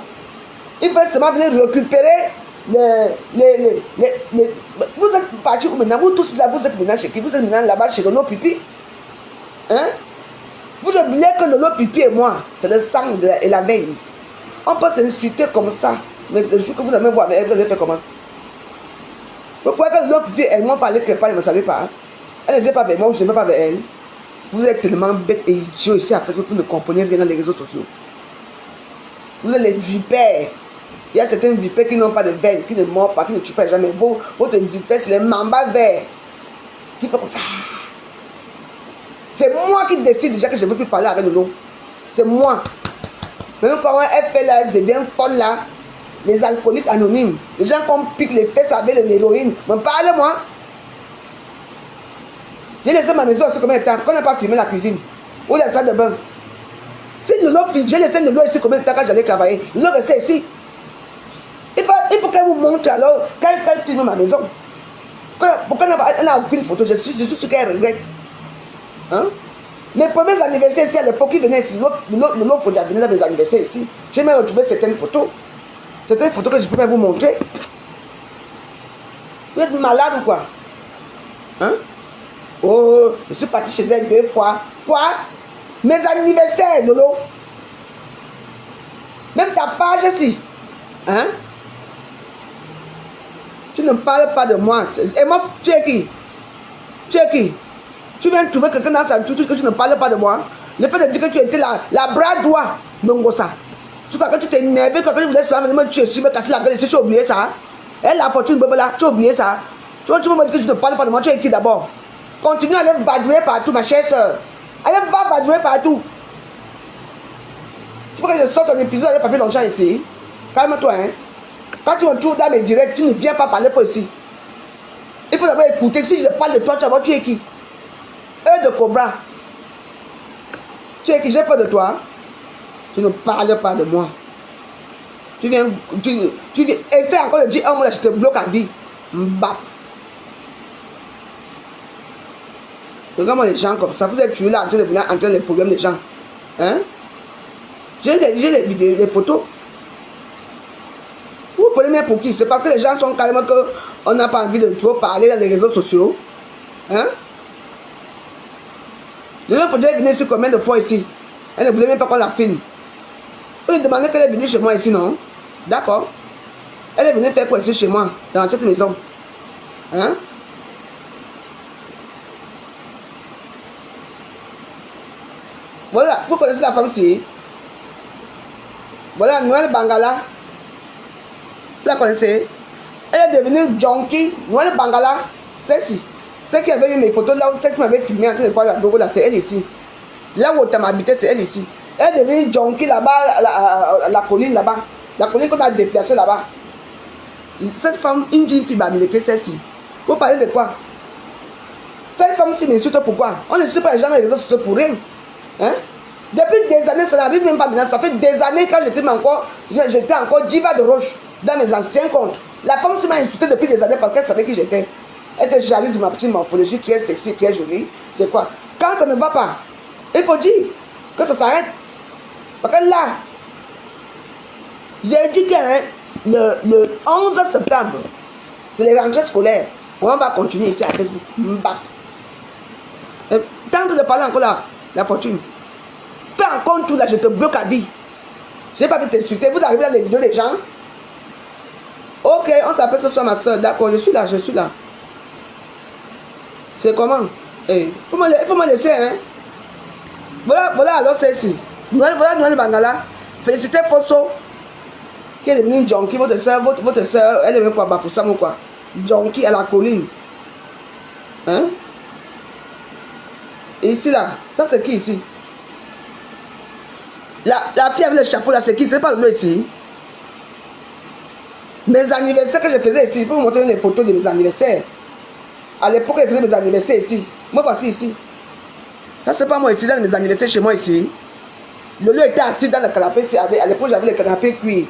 Ils veulent seulement venir récupérer vous êtes partis où maintenant? Vous tous là, vous êtes maintenant chez qui? Vous êtes maintenant là-bas chez Lolo Pipi? Hein? Vous oubliez que Lolo Pipi et moi, c'est le sang et la veine. On peut s'insulter comme ça, mais le jour que vous allez voir avec elle, vous allez faire comment? Vous croyez que Lolo Pipi et moi parler quelque part, elle ne me savait pas. Elle ne vient pas vers moi, je ne vais pas vers elle. Vous êtes tellement bête et idiot ici à Facebook pour ne comprendre rien dans les réseaux sociaux. Vous êtes les vipères. Il y a certaines vipères qui n'ont pas de veine, qui ne mordent pas, qui ne tuent pas jamais. Votre vipère, c'est les mambas verts qui font comme ça. C'est moi qui décide déjà que je ne veux plus parler avec Lolo. C'est moi. Même quand elle fait là, elle devient folle là. Les alcooliques anonymes, les gens qu'on pique les fesses avec l'héroïne. Mais parle-moi. J'ai laissé ma maison aussi combien de temps? Quand on n'a pas filmé la cuisine ou la salle de bain. Si Lolo, j'ai laissé Lolo ici combien de temps quand j'allais travailler? Lolo restait ici. Il faut qu'elle vous montre alors, quand elle filme ma maison. Pourquoi elle n'a aucune photo? Je suis sûr qu'elle regrette. Hein? Mes premiers anniversaires ici à l'époque, ils venaient ici. L'autre faut venir dans mes anniversaires ici. J'ai même retrouvé certaines photos. Certaines photos que je peux même vous montrer. Vous êtes malade ou quoi? Hein? Oh, je suis parti chez elle 2 fois. Quoi? Mes anniversaires, Lolo. Même ta page ici. Hein? Tu ne parles pas de moi. Et moi, tu es qui? Tu es qui? Tu viens trouver quelqu'un dans sa touche que tu ne parles pas de moi. Le fait de dire que tu étais la bras droit de Ngossa. Tu crois que tu t'es énervé quand tu voulais venir me tuer, me casser la gueule ici, tu as oublié ça? Et la fortune, là, tu as oublié ça? Tu vois, tu peux me dire que tu ne parles pas de moi, tu es qui d'abord? Continue à aller vadrouiller partout, ma chère soeur. Allez, va vadrouiller partout. Tu veux que je sorte un épisode avec Papier Longchamp ici? Calme-toi, hein. Quand tu me trouves dans mes directs, tu ne viens pas parler pour ici. Il faut d'abord écouter. Si je parle de toi, tu es qui? De Cobra. Tu es qui? J'ai peur de toi. Tu ne parles pas de moi. Tu viens, tu essaie encore de dire un mot, je te bloque à vie. Mbap. Regarde-moi les gens comme ça. Vous êtes tués là en train de venir entrer les problèmes des gens. Hein? J'ai les vidéos, les photos. Vous prenez même pour qui? C'est parce que les gens sont carrément qu'on n'a pas envie de trop parler dans les réseaux sociaux. Hein? Le même faudrait venir ici combien de fois ici? Elle ne voulait même pas qu'on la filme. Vous lui demandez qu'elle est venue chez moi ici, non? D'accord. Elle est venue faire quoi ici chez moi, dans cette maison? Hein? Voilà, vous connaissez la femme ici? Voilà, Noël Bangala. Vous la connaissez? Elle est devenue junkie. Noël Bangala, celle-ci. Celle qui avait eu mes photos là, celle qui m'avait filmé en train de parler à Dogo là, c'est elle ici. Là où tu m'habitais, c'est elle ici. Elle est devenue junkie là-bas, la colline là-bas. La colline qu'on a déplacée là-bas. Cette femme, une jeune fille bamileke, celle-ci. Vous parlez de quoi? Cette femme-ci m'insulte pourquoi? On n'insulte pas les gens dans les réseaux sociaux pour rien. Hein? Depuis des années, ça n'arrive même pas maintenant. Ça fait des années quand j'étais encore diva de roche dans mes anciens comptes. La femme s'est m'a insulté depuis des années parce qu'elle savait qui j'étais. Elle était jalousie de ma petite morphologie, très sexy, très jolie. C'est quoi? Quand ça ne va pas, il faut dire. Que ça s'arrête. Parce que là, j'ai dit que hein, le 11 septembre, c'est les rentrées scolaires. On va continuer ici à Facebook. Mbap. Tente de parler encore là, la fortune. Fais encore tout là, je te bloque à vie. Je n'ai pas pu t'insulter. Vous arrivez dans les vidéos des gens. Ok, on s'appelle ce soir ma soeur. D'accord, je suis là, je suis là. C'est comment? Il faut me laisser, hein. Voilà alors c'est ici. Voilà Noël Bangala. Félicitez Fosso. Qui est devenu junkie. Votre soeur, elle aimait quoi? Bafoussam ou quoi? Junkie à la colline. Hein? Et ici là, ça c'est qui ici? La fille avec le chapeau là, c'est qui? C'est pas le ici. Mes anniversaires que je faisais ici, je peux vous montrer les photos de mes anniversaires. À l'époque, je faisais mes anniversaires ici. Moi, voici ici. Ça, c'est pas moi ici, dans mes anniversaires chez moi ici. Le lieu était assis dans le canapé ici. À l'époque, j'avais le canapé cuit.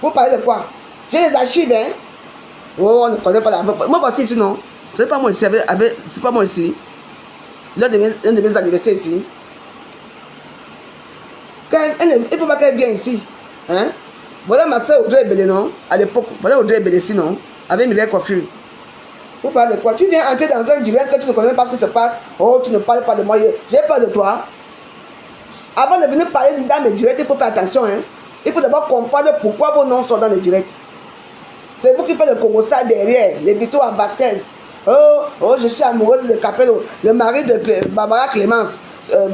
Vous parlez de quoi? J'ai les archives, hein? Oh, on ne connaît pas la. Moi, voici ici, non? C'est pas moi ici. C'est pas moi ici. L'un de mes anniversaires ici. Il ne faut pas qu'elle vienne ici. Hein? Voilà ma soeur Audrey Belé, non? À l'époque, voilà Audrey Belé, sinon, avec Mireille Coiffure. Vous parlez de quoi? Tu viens entrer dans un direct que tu ne connais pas ce qui se passe. Oh, tu ne parles pas de moi. J'ai peur de toi. Avant de venir parler dans mes directs, il faut faire attention. Hein? Il faut d'abord comprendre pourquoi vos noms sont dans les directs. C'est vous qui faites le Congo ça derrière, les victoires à Vasquez. Oh, je suis amoureuse de Capello, le mari de Barbara Clémence.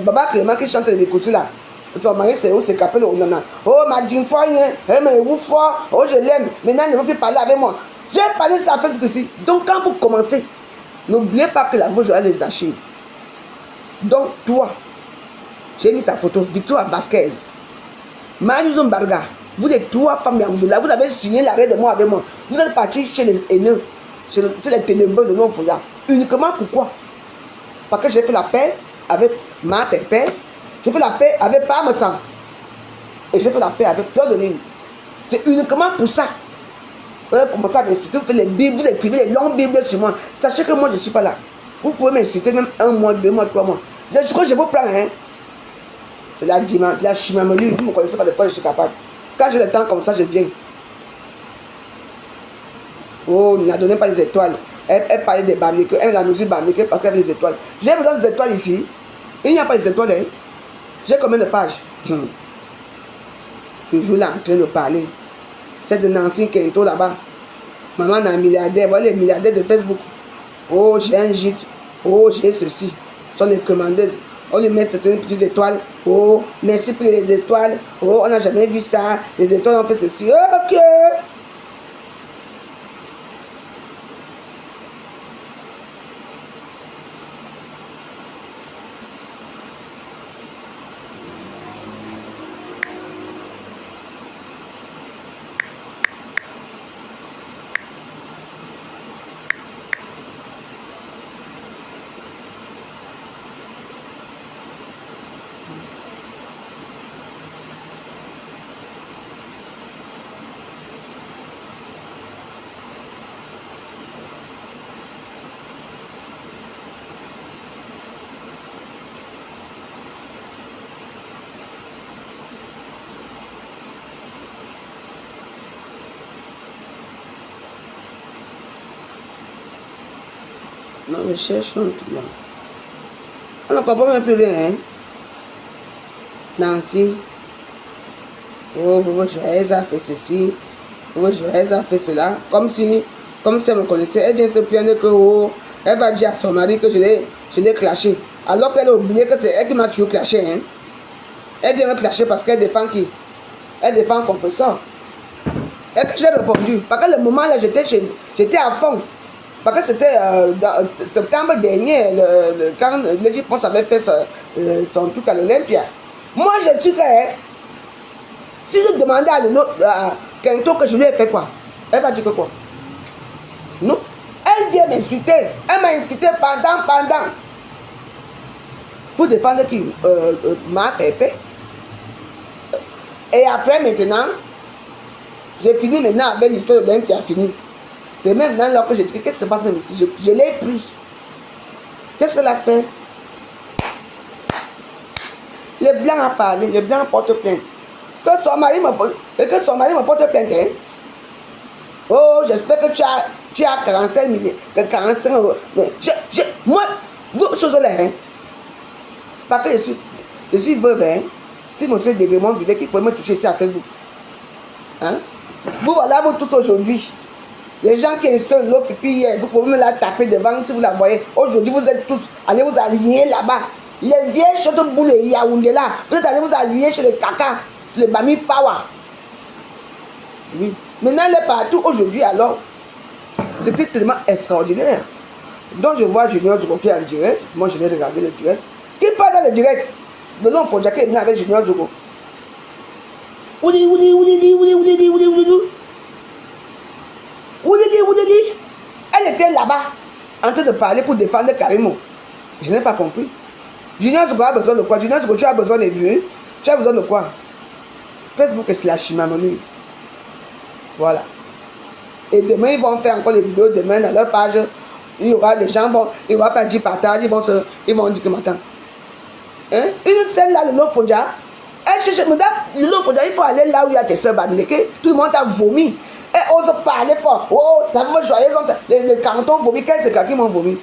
Barbara Clémence qui chante les cousins là. Son mari c'est Capello. Oh, ma Jimfogne, elle m'a ouf fort. Oh, je l'aime. Maintenant, elle ne veut plus parler avec moi. J'ai parlé ça à Facebook ici. Donc, quand vous commencez, n'oubliez pas que la voix, j'aurai les archives. Donc, toi, j'ai mis ta photo, Victoire Vasquez. Manizon Barga, vous êtes trois femmes là, vous avez signé l'arrêt de moi avec moi. Vous êtes partis chez les haineux, chez les ténébreux de non là. Uniquement pourquoi? Parce que j'ai fait la paix avec ma pépère, j'ai fait la paix avec Parmesan. Et j'ai fait la paix avec Fleur de Lune. C'est uniquement pour ça. Vous avez commencé à m'insulter, vous faites les bibles, vous écrivez les longues bibles sur moi. Sachez que moi je ne suis pas là. Vous pouvez m'insulter même 1 mois, 2 mois, 3 mois. Je crois que je vous prends, hein. C'est la dimanche, la chimamelu. Vous ne me connaissez pas de quoi je suis capable. Quand j'ai le temps comme ça, je viens. Oh, ne la donnez pas les étoiles. Elle parlait des bambiques, elle la musique bambique parce qu'elle avait les étoiles. J'ai besoin des étoiles ici. Il n'y a pas les étoiles, hein. J'ai combien de pages? Toujours là en train de parler. C'est de Nancy Kento là-bas. Maman est un milliardaire. Voilà les milliardaires de Facebook. Oh, j'ai un gîte. Oh, j'ai ceci. Ce sont les commandeuses. On lui met certaines petites étoiles. Oh, merci pour les étoiles. Oh, on n'a jamais vu ça. Les étoiles ont fait ceci. Ok. Non, mais cherchons tout là. On ne comprend même plus rien, hein. Nancy. Oh, Joël a fait ceci. Oh, Joël a fait cela. Comme si elle me connaissait. Elle vient se plaindre que, oh, elle va dire à son mari que je l'ai clashé. Alors qu'elle a oublié que c'est elle qui m'a toujours clashé, hein. Elle vient me clasher parce qu'elle défend qui? Elle défend un compresseur. Et que j'ai répondu. Parce que le moment là, j'étais à fond. Parce que c'était dans septembre dernier, quand l'Égypte avait fait son truc à l'Olympia. Moi, j'ai dit que si je demandais à Kento que je lui ai fait quoi, elle va dire que quoi? Non. Elle vient m'insulter. Elle m'a insulté pendant. Pour défendre qui? Ma pépé. Et après, maintenant, j'ai fini maintenant avec l'histoire de l'Olympia fini. C'est même là que j'ai dit, qu'est-ce qui se passe même ici? Je l'ai pris. Qu'est-ce qu'elle a fait? Les blancs a parlé, les blancs portent plainte. Que son mari me porte plainte. Hein? Oh, j'espère que tu as 45 millions, 45 euros. Mais moi, beaucoup de choses là. Hein? Parce que je suis veuve. Hein? Si monsieur Deguemont vivait, qui pourrait me toucher ici à Facebook. Hein? Vous voilà, vous tous aujourd'hui. Les gens qui installent l'eau pipi hier, vous pouvez me la taper devant si vous la voyez. Aujourd'hui, vous êtes tous allez vous aligner là-bas. Les vieilles choses de boule et Yaoundé là, vous êtes allés vous aligner chez les caca, les Bami Power. Oui. Maintenant, elle est partout aujourd'hui alors. C'était tellement extraordinaire. Donc, je vois Junior Zogo qui est en direct. Moi, je vais regarder le direct. Qui parle dans le direct? Le nom Fondjaké est venu avec Junior Zogo. Elle était là-bas en train de parler pour défendre Karimo. Je n'ai pas compris. Junior Zogo a besoin de quoi? Junior Zogo, tu as besoin de vues? Tu as besoin de quoi? Facebook est slash Mamonu. Voilà. Et demain, ils vont faire encore des vidéos. Demain, dans leur page, il y aura des gens, il n'y aura pas dit partage, ils vont dire que maintenant. Hein? Une scène là, le Lok Fondja. Elle cherche, madame, le Lok Fondja, il faut aller là où il y a tes soeurs Badileke. Tout le monde a vomi. Elle ose parler fort. Oh, la veuve joyeuse, les cantons vomi. Quels écarts qui m'ont vomi?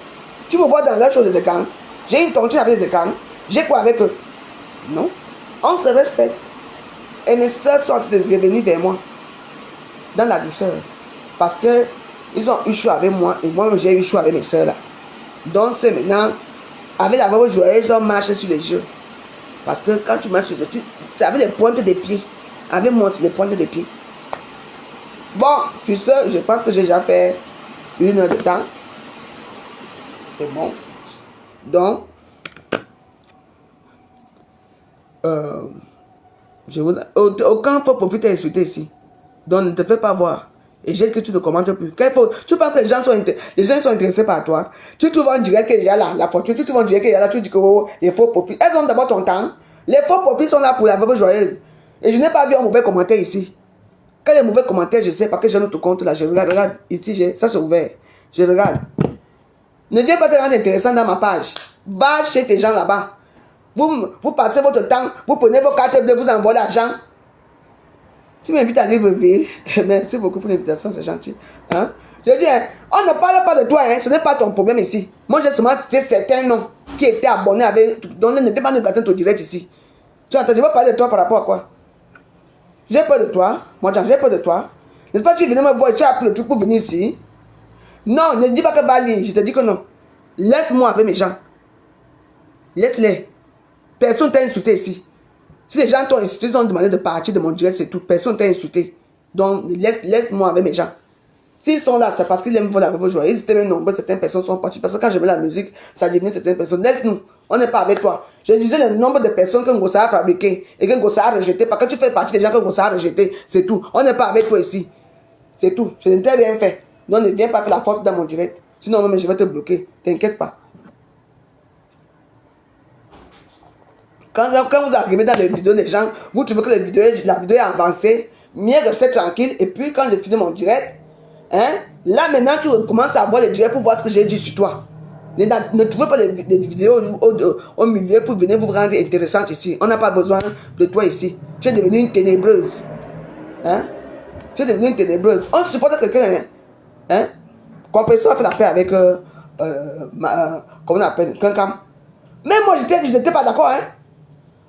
Tu me vois dans leur chose des écarts. J'ai une tontine avec des écarts. J'ai quoi avec eux? Non. On se respecte. Et mes soeurs sont en train de revenir vers moi. Dans la douceur. Parce que ils ont eu choix avec moi. Et moi-même, j'ai eu choix avec mes soeurs là. Donc, c'est maintenant. Avec la veuve joyeuse, ils ont marché sur les jeux. Parce que quand tu marches sur les jeux, c'est avec les pointes des pieds. Avec moi, c'est les pointes des pieds. Bon, sur ce, je pense que j'ai déjà fait 1 heure de temps. C'est bon. Donc, aucun faux profite à insulter ici. Donc, ne te fais pas voir. Et j'ai que tu ne commentes plus. Tu penses que les gens sont intéressés par toi. Tu trouves en direct qu'il y a la fortune. Tu trouves en direct qu'il y a là. Tu dis que les faux profits. Elles ont d'abord ton temps. Les faux profits sont là pour la veuve joyeuse. Et je n'ai pas vu un mauvais commentaire ici. Quand il y a mauvais commentaires, je sais parce que j'ai un autre compte là. Je regarde ici, ça c'est ouvert. Je regarde. Ne viens pas te rendre intéressant dans ma page. Va chez tes gens là-bas. Vous passez votre temps. Vous prenez vos cartes bleues, vous envoyez l'argent. Tu m'invites à Libreville. Merci beaucoup pour l'invitation, c'est gentil. Hein? Je dis, hein, on ne parle pas de toi, hein, ce n'est pas ton problème ici. Moi, j'ai seulement cité certains noms qui étaient abonnés avec. Donc, n'était pas nous gâter ton direct ici. Tu entends, je vais parler de toi par rapport à quoi? J'ai peur de toi. Moi, j'ai peur de toi. N'est-ce pas, tu venais me voir, tu as appris le truc pour venir ici? Non, ne dis pas que Bali, je te dis que non. Laisse-moi avec mes gens. Laisse-les. Personne ne t'a insulté ici. Si les gens t'ont insulté, ils ont demandé de partir de mon direct, c'est tout. Personne ne t'a insulté. Donc, laisse-moi avec mes gens. S'ils sont là, c'est parce qu'ils aiment la veuve joyeuse. Ils étaient même nombreux, certaines personnes sont parties. Parce que quand je mets la musique, ça devient certaines personnes. Laisse-nous. On n'est pas avec toi. Je disais le nombre de personnes que Ngossa a fabriqué et que Ngossa a rejeté. Parce que tu fais partie des gens que Ngossa a rejeté. C'est tout. On n'est pas avec toi ici. C'est tout. Je ne t'ai rien fait. Donc, ne viens pas faire la force dans mon direct. Sinon, même je vais te bloquer. T'inquiète pas. Quand vous arrivez dans les vidéos des gens, vous trouvez que la vidéo est avancée, mieux rester tranquille. Et puis quand je finis mon direct, hein, là maintenant tu commences à voir les directs pour voir ce que j'ai dit sur toi. Ne trouvez pas les vidéos au milieu pour venir vous rendre intéressante ici. On n'a pas besoin de toi ici. Tu es devenue une ténébreuse. Hein? Tu es devenue une ténébreuse. On supporte quelqu'un. Hein? Compression a fait la paix avec comment on appelle, Kankam. Mais moi je n'étais pas d'accord. Hein?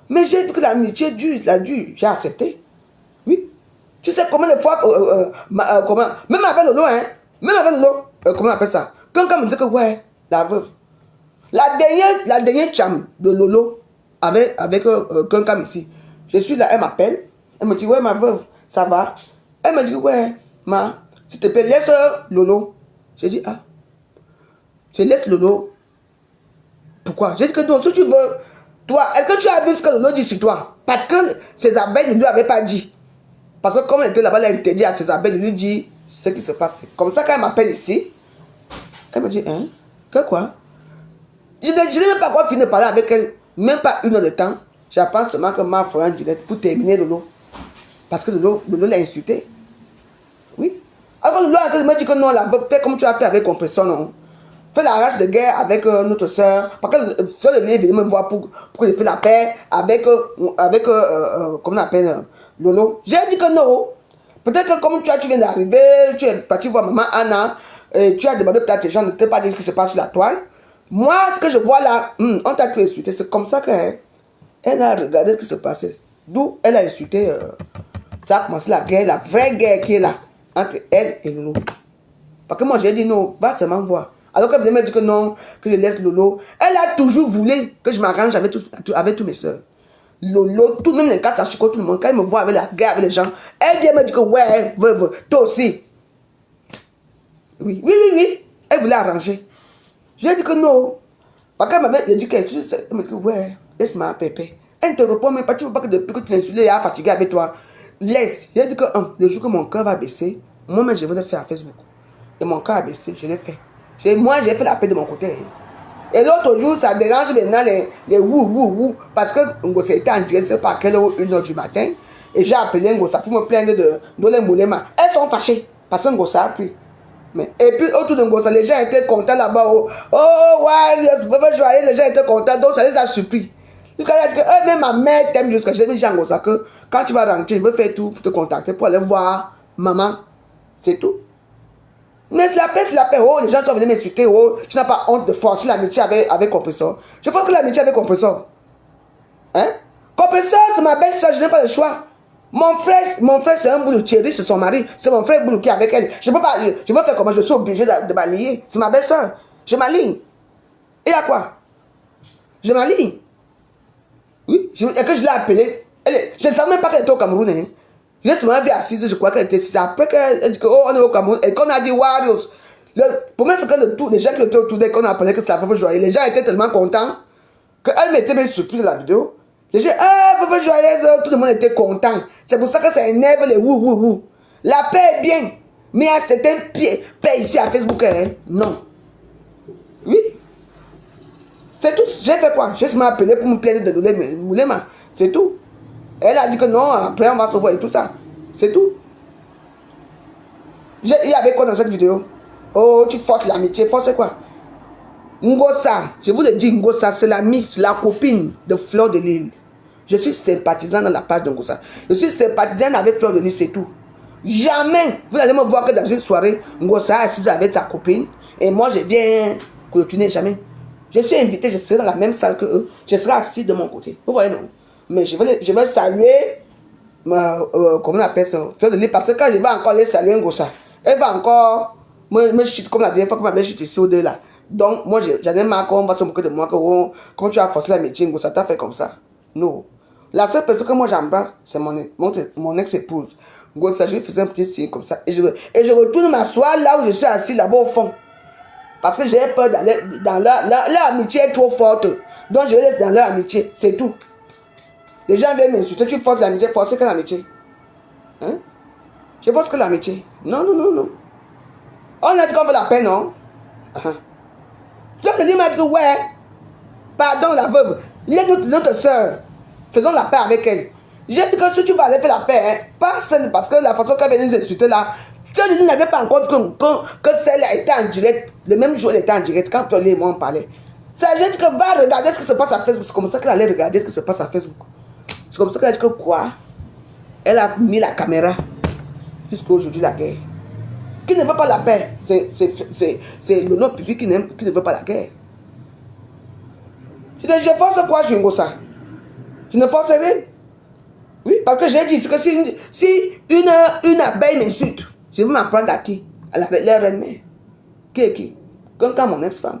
Mais j'ai vu que l'amitié dure, j'ai accepté. Oui. Tu sais combien de fois, comment, même avec Lolo, hein, même avec Lolo, comment on appelle ça? Quand on me dit que, ouais, la veuve. La dernière cham de Lolo, avec quelqu'un ici, je suis là, elle m'appelle, elle me dit, ouais, ma veuve, ça va? Elle me dit, ouais, s'il te plaît, laisse Lolo. J'ai dit, ah, je laisse Lolo. Pourquoi? J'ai dit que non, si tu veux. Toi, est-ce que tu as vu ce que Lolo dit sur toi? Parce que ses abeilles ne lui avaient pas dit. Parce que comme elle était là-bas, elle a interdit à ses abeilles de lui dire ce qui se passe. Comme ça, quand elle m'appelle ici, elle me dit, hein? Que quoi? Je n'ai même pas encore fini de parler avec elle, même pas 1 heure de temps. J'apprends seulement que ma fera un direct pour terminer Lolo. Parce que Lolo l'a insulté. Oui. Alors Lolo a me dit que non, la veuve, fais comme tu as fait avec Compression, non? fait la rage de guerre avec notre soeur. Parce que soeur de venir me voir pour que je fasse la paix avec, comment on appelle, Lolo. J'ai dit que non. Peut-être que comme tu viens d'arriver, tu es parti voir maman Anna, et tu as demandé peut-être à tes gens de ne pas dire ce qui se passe sur la toile. Moi, ce que je vois là, on t'a tout insulté. C'est comme ça qu'elle a regardé ce qui se passait. D'où elle a insulté. Ça a commencé la guerre, la vraie guerre qui est là, entre elle et Lolo. Parce que moi, j'ai dit non, va seulement voir. Alors qu'elle venait me dire que non, que je laisse Lolo. Elle a toujours voulu que je m'arrange avec tous mes soeurs. Lolo, tout le monde, les quatre, ça chicote tout le monde. Quand elle me voit avec la guerre, avec les gens, elle vient me dire que ouais, toi aussi. Oui. Elle voulait arranger. J'ai dit que non. Parce qu'elle m'avait dit qu'elle me dit que ouais, laisse-moi pépé. Elle ne te répond même pas. Tu ne veux pas que depuis que tu l'as insulté, elle a fatigué avec toi. Laisse. J'ai dit que le jour que mon cœur va baisser, moi-même je vais le faire à Facebook. Et mon cœur a baissé, je l'ai fait. Moi j'ai fait la paix de mon côté. Et l'autre jour, ça dérange maintenant les wou. Parce que Ngosa était en direct, c'est pas à quelle heure, 1h du matin. Et j'ai appelé Ngosa pour me plaindre de les moulema. Elles sont fâchées. Parce que Ngosa a pris. Et puis autour de Ngosa, les gens étaient contents là-bas. Oh ouais, les gens étaient contents. Donc ça les a surpris. Même ma mère t'aime jusqu'à j'ai dit à Ngosa que quand tu vas rentrer, je veux faire tout pour te contacter pour aller voir maman. C'est tout. Mais c'est la paix. Oh, les gens sont venus m'insulter. Oh, tu n'as pas honte de forcer l'amitié avec Compressor. Je force que l'amitié avec Compressor. Hein? Compressor, c'est ma belle-soeur, je n'ai pas le choix. Mon frère c'est un boulot. Thierry, c'est son mari. C'est mon frère boulot qui est avec elle. Je ne peux pas, je veux faire comment je suis obligé de m'allier. C'est ma belle-soeur. Je m'aligne. Et à quoi? Je m'aligne. Oui, et que je l'ai appelée. Je ne savais même pas qu'elle était au Cameroun. Hein. Je l'ai souvent vu assise, je crois qu'elle était assise. Après qu'elle dit qu'on est au Cameroun et qu'on a dit Warriors. Pour moi, c'est que les gens qui étaient autour d'elle, qu'on a appelé que c'est la Veuve Joyeuse. Les gens étaient tellement contents qu'elle m'était même surprise de la vidéo. Les gens, Veuve Joyeuse, tout le monde était content. C'est pour ça que ça énerve les wou. La paix est bien. Mais il y a certains paix ici à Facebook. Hein? Non. Oui. C'est tout. J'ai fait quoi? J'ai seulement appelé pour me plaindre de Moulema. C'est tout. Elle a dit que non, après on va se voir et tout ça. C'est tout. Il y avait quoi dans cette vidéo? Oh, tu forces l'amitié. Force quoi? Ngosa, je vous le dis, Ngosa, c'est l'amie, la copine de Fleur de Lille. Je suis sympathisant dans la page de Ngosa. Je suis sympathisant avec Fleur de Lille, c'est tout. Jamais, vous allez me voir que dans une soirée, Ngosa est assise avec sa copine et moi je viens clôturer, jamais. Je suis invité, je serai dans la même salle que eux. Je serai assis de mon côté. Vous voyez, non? Mais je vais saluer, comment on appelle ça, Fleur de Lille, parce que quand je vais encore les saluer Ngosa, elle va encore me chute comme la dernière fois que ma mère chute ici au deux là. Donc, moi, j'en ai marre qu'on va se moquer de moi, que comment tu as forcé la métier, Ngosa t'a fait comme ça. Non. La seule personne que moi j'embrasse, c'est mon ex-épouse. Ngosa, je lui faisais un petit signe comme ça. Et je retourne m'asseoir là où je suis assis, là-bas au fond. Parce que j'ai peur d'aller dans leur amitié est trop forte. Donc, je laisse dans leur amitié, c'est tout. Les gens viennent m'insulter, tu forces l'amitié, forcer que l'amitié. Hein? Je force que l'amitié. Non. On a dit qu'on veut la paix, non? Tu as dit, m'a dit que ouais, pardon la veuve, il est notre soeur, faisons la paix avec elle. J'ai dit que si tu vas aller faire la paix, hein, pas celle, parce que la façon qu'elle vient nous insulter là, tu as dit qu'il n'avait pas encore que celle-là était en direct, le même jour elle était en direct, quand toi et moi on parlait. Ça, j'ai dit que va regarder ce qui se passe à Facebook, c'est comme ça qu'elle allait regarder ce qui se passe à Facebook. C'est comme ça qu'elle a dit que quoi? Elle a mis la caméra jusqu'à aujourd'hui la guerre. Qui ne veut pas la paix, c'est le nom public qui ne veut pas la guerre. Je force quoi, je Ngosa? Je ne force rien. Oui, parce que j'ai dit que si une abeille m'insulte, je vais m'apprendre à qui? À la reine-mère. Qui est qui? Quand mon ex-femme.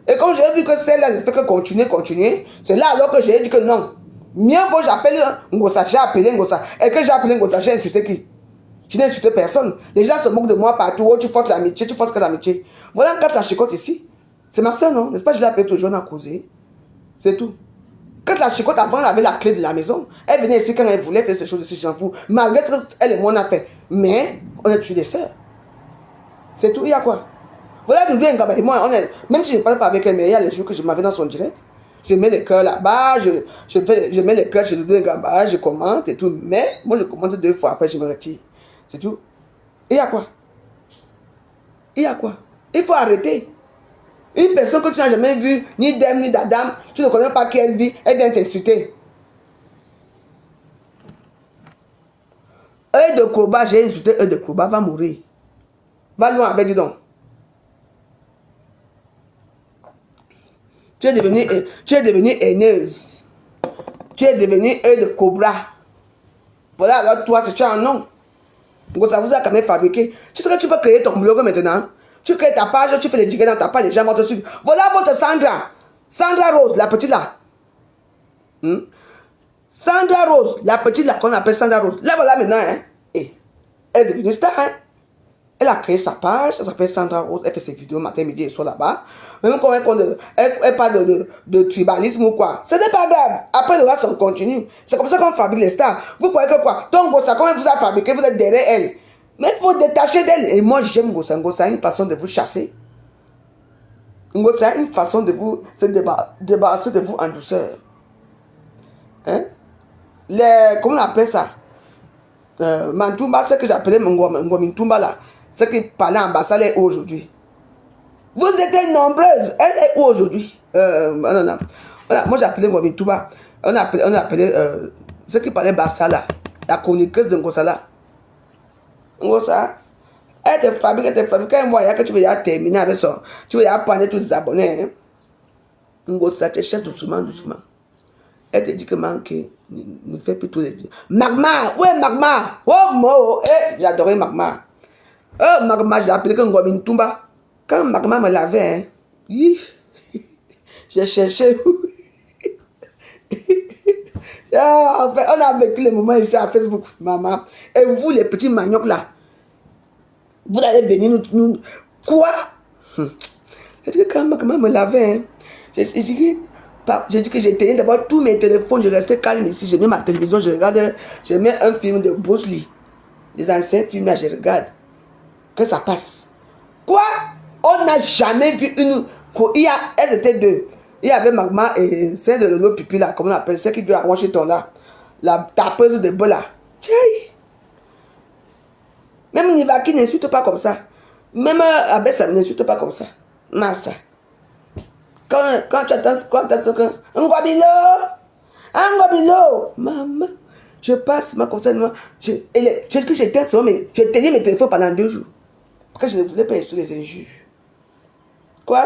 Et comme j'ai vu que celle-là ne fait que continuer, c'est là alors que j'ai dit que non. Mieux vaut j'appelle Ngosa, j'ai appelé Ngosa. Et que j'ai appelé Ngosa, j'ai insulté qui? Je n'ai insulté personne. Les gens se moquent de moi partout. Oh, tu forces l'amitié, tu forces que l'amitié. Voilà quand ça chicote ici. C'est ma soeur, non? N'est-ce pas? Je l'ai appelée toujours, on a causé. C'est tout. Quand la chicote, avant, elle avait la clé de la maison. Elle venait ici quand elle voulait faire ces choses ici, je m'en fous. Malgré ce qu'elle et moi on a fait. Mais, on a tué des sœurs. C'est tout. Il y a quoi? Voilà, nous deux, et moi, même si je ne parle pas avec elle, mais il y a les jours que je m'avais dans son direct. Je mets les cœurs là-bas, je mets les cœurs chez le deux gars, je commente et tout. Mais, moi, je commente 2 fois, après, je me retire. C'est tout. Et il y a quoi? Il faut arrêter. Une personne que tu n'as jamais vue, ni d'Ève, ni d'Adam, tu ne connais pas qui elle vit, elle vient t'insulter. Œil de Koba, j'ai insulté Œil de Koba, va mourir. Va loin avec, dis donc. Tu es devenu haineuse. Tu es devenu Œil de Cobra. Voilà, alors toi, c'est un nom. Donc ça vous a quand même fabriqué. Tu sais que tu peux créer ton blog maintenant. Tu crées ta page, tu fais les jiggles dans ta page, les gens vont te suivre. Voilà votre Sandra. Sandra Rose, la petite là. Sandra Rose, la petite là qu'on appelle Sandra Rose. Là, voilà maintenant, hein. Et elle est devenue star, hein. Elle a créé sa page, elle s'appelle Sandra Rose, elle fait ses vidéos matin, midi et soir là-bas. Même quand elle parle de tribalisme ou quoi. Ce n'est pas grave. Après le reste, on continue. C'est comme ça qu'on fabrique les stars. Vous croyez que quoi? Ton Gossa, quand elle vous a fabriqué, vous êtes derrière elle. Mais il faut détacher d'elle. Et moi, j'aime Gossa. Gossa a une façon de vous chasser. Gossa a une façon de vous se débarrasser de vous en douceur. Hein? Comment on appelle ça? Mantumba, ce que j'appelais Ngomintumba là. Ce qui parlait en Bassa, elle est où aujourd'hui? Vous étiez nombreuses. Elle est où aujourd'hui? Voilà, moi j'ai appelé Ngomintumba. On a appelé ce qui parlait Bassa là. La chroniqueuse de Ngossa là. Ngossa. Elle te fabrique. Quand elle voit que tu veux y terminer avec ça, tu veux y prendre tous les abonnés. Hein? Ngossa te cherche doucement. Elle te dit que manque, ne fait plus tous les vidéos. Magma, ouais Magma. Oh mo, j'adorais Magma. Oh Magma, je l'ai appelé comme Ngomintumba. Quand Magma me l'avait, hein, j'ai cherché. En fait, on a vécu les moments ici à Facebook, maman. Et vous, les petits maniocs là, vous allez venir nous. Quoi? J'ai dit que quand Magma me l'avait, hein, j'ai dit que j'éteignais d'abord tous mes téléphones, je restais calme ici, je mets ma télévision, je regarde, je mets un film de Bruce Lee. Les anciens films là, je regarde. Que ça passe. Quoi? On n'a jamais vu une. Elles étaient deux. Il y avait Magma et celle de Lolo Pipi là, comment on appelle, celle qui vit à Washington là. La tapeuse de bol là. Tchaï. Même Nivaki n'insulte pas comme ça. Même Abessa n'insulte pas comme ça. Massa. Quand tu attends, Ngwabilo, maman, je passe ma concerne, j'éteins ça, mais j'ai tenu mes téléphones pendant 2 jours. Parce que je ne voulais pas insulter les injures. Quoi?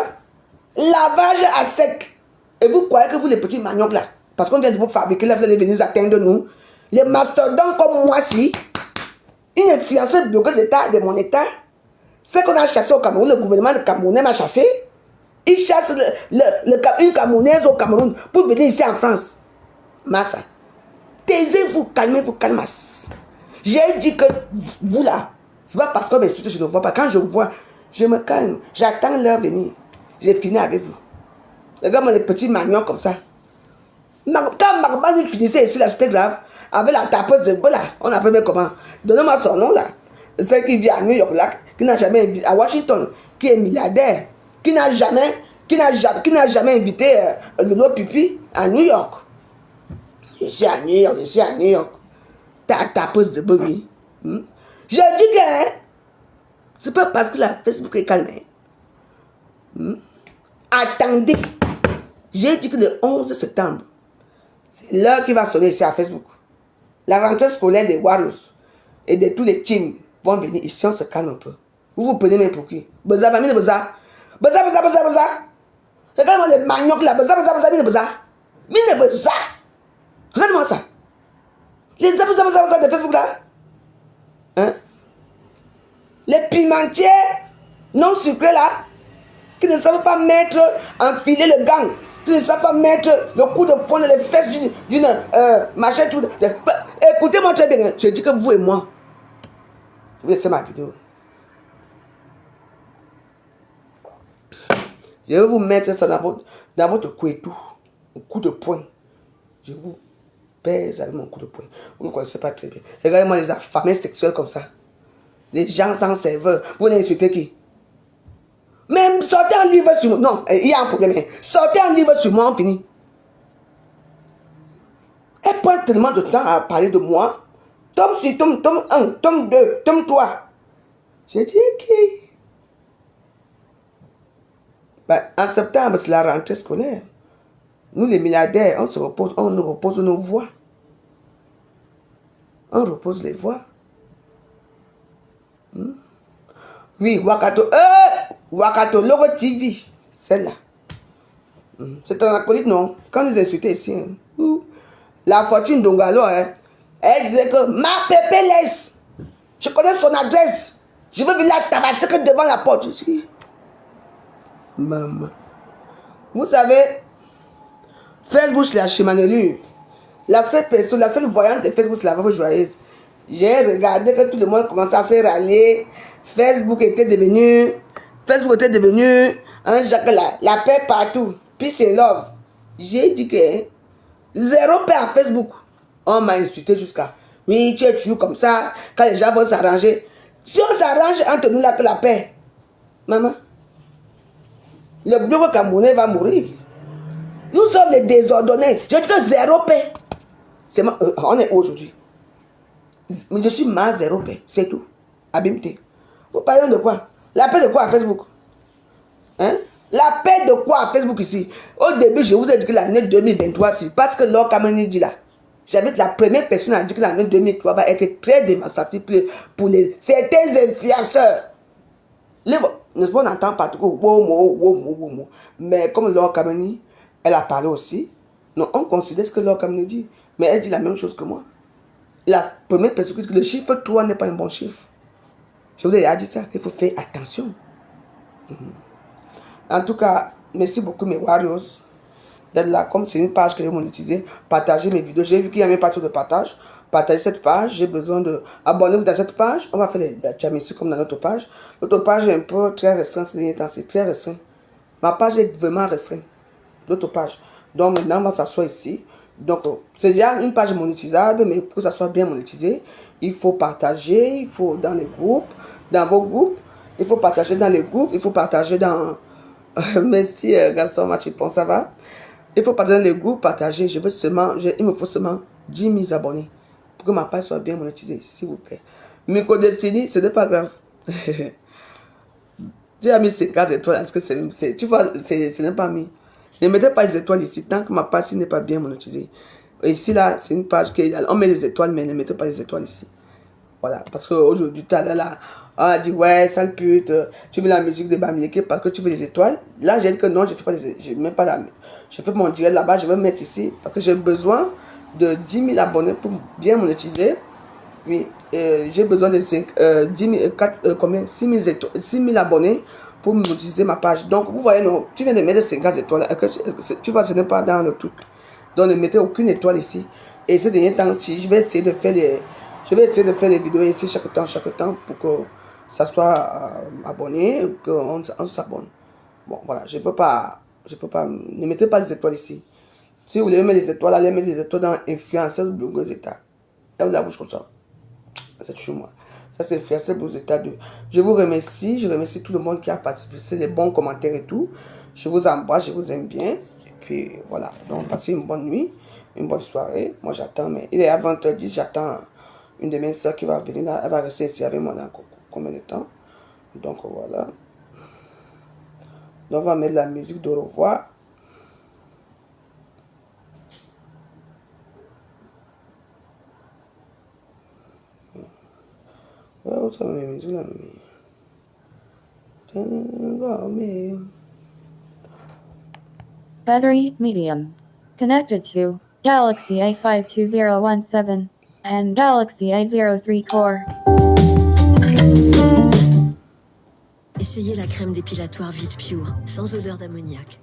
Lavage à sec. Et vous croyez que vous, les petits maniocs là, parce qu'on vient de vous fabriquer là, vous allez venir atteindre nous, les mastodontes comme moi, si, une influenceuse bloqueuse d'État de mon État, c'est qu'on a chassé au Cameroun, le gouvernement camerounais m'a chassé. Il chasse une Camerounaise au Cameroun pour venir ici en France. Massa. Taisez-vous, calmez-vous, calmas. J'ai dit que vous là, c'est pas parce que mes je ne vois pas. Quand je vous vois, je me calme. J'attends l'heure venir. J'ai fini avec vous. Regarde-moi les petits magnons comme ça. Quand Magma nous finissait ici là, c'était grave. Avec la tapeuse de là, on appelle même comment? Donnez-moi son nom là. Celle qui vit à New York là, qui n'a jamais invité à Washington, qui est milliardaire, qui n'a jamais invité Lolo Pipi à New York. Je suis à New York. Ta tapeuse de bobby. Je dis que c'est pas parce que la Facebook est calme. Attendez. J'ai dit que le 11 septembre, c'est l'heure qui va sonner ici à Facebook. La rentrée scolaire des Warriors et de tous les teams vont venir ici, on se calme un peu. Vous vous prenez même pour qui? Beza, mamie de Beza. Beza. Regarde-moi les maniocs là. Beza, mine de Beza. Regarde-moi ça. Les Beza de Facebook là. Hein? Les pimentiers non sucrés là, qui ne savent pas enfiler le gant, qui ne savent pas mettre le coup de poing dans les fesses d'une machin tout. Écoutez-moi très bien, je dis que vous et moi, je vais laisser ma vidéo. Je vais vous mettre ça dans votre cou et tout, au coup de poing. Je vous pèse avec mon coup de poing. Vous ne connaissez pas très bien. Regardez-moi les affamés sexuels comme ça. Les gens sans serveur. Vous n'insultez qui? Même sortez un livre sur moi. Non, il y a un problème. Sortez un livre sur moi, on finit. Elle prend tellement de temps à parler de moi. Tome 1, tome 2, tome 3. J'ai dit qui? Bah, en septembre, c'est la rentrée scolaire. Nous, les milliardaires, on se repose, on nous repose nos voix. On repose les voix. Oui, Wakato Logo TV, celle-là. C'est un acolyte, non? Quand nous insultait ici, hein. La fortune d'Ongalo, hein, elle disait que ma pépé laisse. Je connais son adresse. Je veux venir la tabasser devant la porte. Maman. Vous savez, Facebook, c'est la chimanerie. La seule personne, la seule voyante de Facebook, c'est la veuve joyeuse. J'ai regardé que tout le monde commençait à se râler. Facebook était devenu un Jacques, la paix partout. Peace and love. J'ai dit que zéro paix à Facebook. On m'a insulté jusqu'à oui, tu es toujours comme ça. Quand les gens vont s'arranger. Si on s'arrange entre nous là que la paix. Maman, le bloc camerounais va mourir. Nous sommes les désordonnés. Je dis que zéro paix. On est aujourd'hui. Je suis mal zéro paix. C'est tout. Abimté. Vous parlez de quoi? La paix de quoi à Facebook? Hein? La paix de quoi à Facebook ici? Au début, je vous ai dit que l'année 2023, c'est parce que Lord Kameni dit là. J'avais la première personne à dire que l'année 2003 va être très dévastatrice pour certains influenceurs. N'est-ce pas, on entend partout. Mais comme Lord Kameni, elle a parlé aussi. Non, on considère ce que Lord Kameni dit. Mais elle dit la même chose que moi. La première personne qui dit que le chiffre 3 n'est pas un bon chiffre. Je vous ai déjà dit ça, qu'il faut faire attention. En tout cas, merci beaucoup mes warriors d'être là. Comme c'est une page que j'ai monétisée, partagez mes vidéos. J'ai vu qu'il y a même pas trop de partage. Partagez cette page. J'ai besoin de abonnez-vous dans cette page. On va faire la chamissie comme dans notre page. Notre page est un peu très restreinte ces derniers temps. C'est très restreint. Ma page est vraiment restreinte. L'autre page. Donc maintenant, on va s'asseoir ici. Donc c'est déjà une page monétisable, mais pour que ça soit bien monétisé, il faut partager, il faut dans les groupes, dans vos groupes, il faut partager dans les groupes, il faut partager dans... Merci Gaston Machipon, ça va? Il faut partager dans les groupes, partager. Il me faut seulement 10 000 abonnés pour que ma page soit bien monétisée, s'il vous plaît. Micro Destiny, ce n'est pas grave. Tu as mis 50 étoiles, parce que tu vois, ce n'est pas mis. Ne mettez pas les étoiles ici, tant que ma page n'est pas bien monétisée. Et ici, là, c'est une page qui... On met les étoiles, mais ne mettez pas les étoiles ici. Voilà, parce qu'aujourd'hui, tu as là, on a dit, ouais, sale pute, tu mets la musique de Bamileke parce que tu veux les étoiles. Là, j'ai dit que non, je ne fais pas je fais mon direct là-bas, je vais me mettre ici, parce que j'ai besoin de 10 000 abonnés pour bien monétiser. Oui, j'ai besoin de 6 000 abonnés pour monétiser ma page. Donc, vous voyez, non, tu viens de mettre 50 étoiles. Tu vois, ce n'est pas dans le truc. Donc, ne mettez aucune étoile ici. Et ces derniers temps-ci, je vais essayer de faire les vidéos ici chaque temps pour que ça soit abonné, qu'on s'abonne. Bon, voilà, je peux pas, ne mettez pas les étoiles ici. Si vous voulez mettre les étoiles, allez mettre les étoiles dans influenceuse blogueuse état. Là, vous la bouche comme ça. C'est chez moi. Ça, c'est influenceuse blogueuse état 2. Je vous remercie, je remercie tout le monde qui a participé, c'est les bons commentaires et tout. Je vous embrasse, je vous aime bien. Et puis, voilà. Donc, passez une bonne nuit, une bonne soirée. Moi, j'attends, mais il est à 20h10, j'attends une de mes soeurs qui va venir là, elle va rester ici avec moi dans combien de temps. Donc voilà. Donc on va mettre la musique de revoir. Ouais, où ça met la musique là, mais... Battery medium. Connected to Galaxy A52017 and Galaxy A03 Core. Essayez la crème dépilatoire Vite Pure, sans odeur d'ammoniac.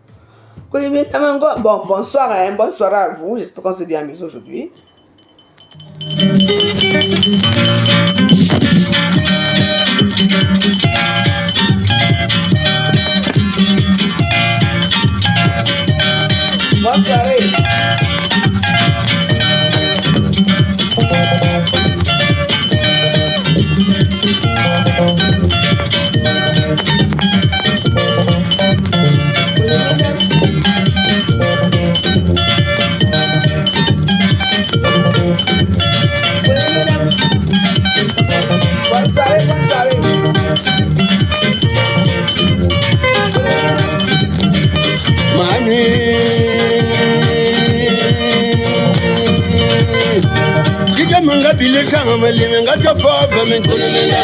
Bon, bonsoir, hein, bonne soirée à vous. J'espère qu'on s'est bien amusé aujourd'hui. Bonne soirée. Bonne soirée. bile shanga malime ngato papa men kulumela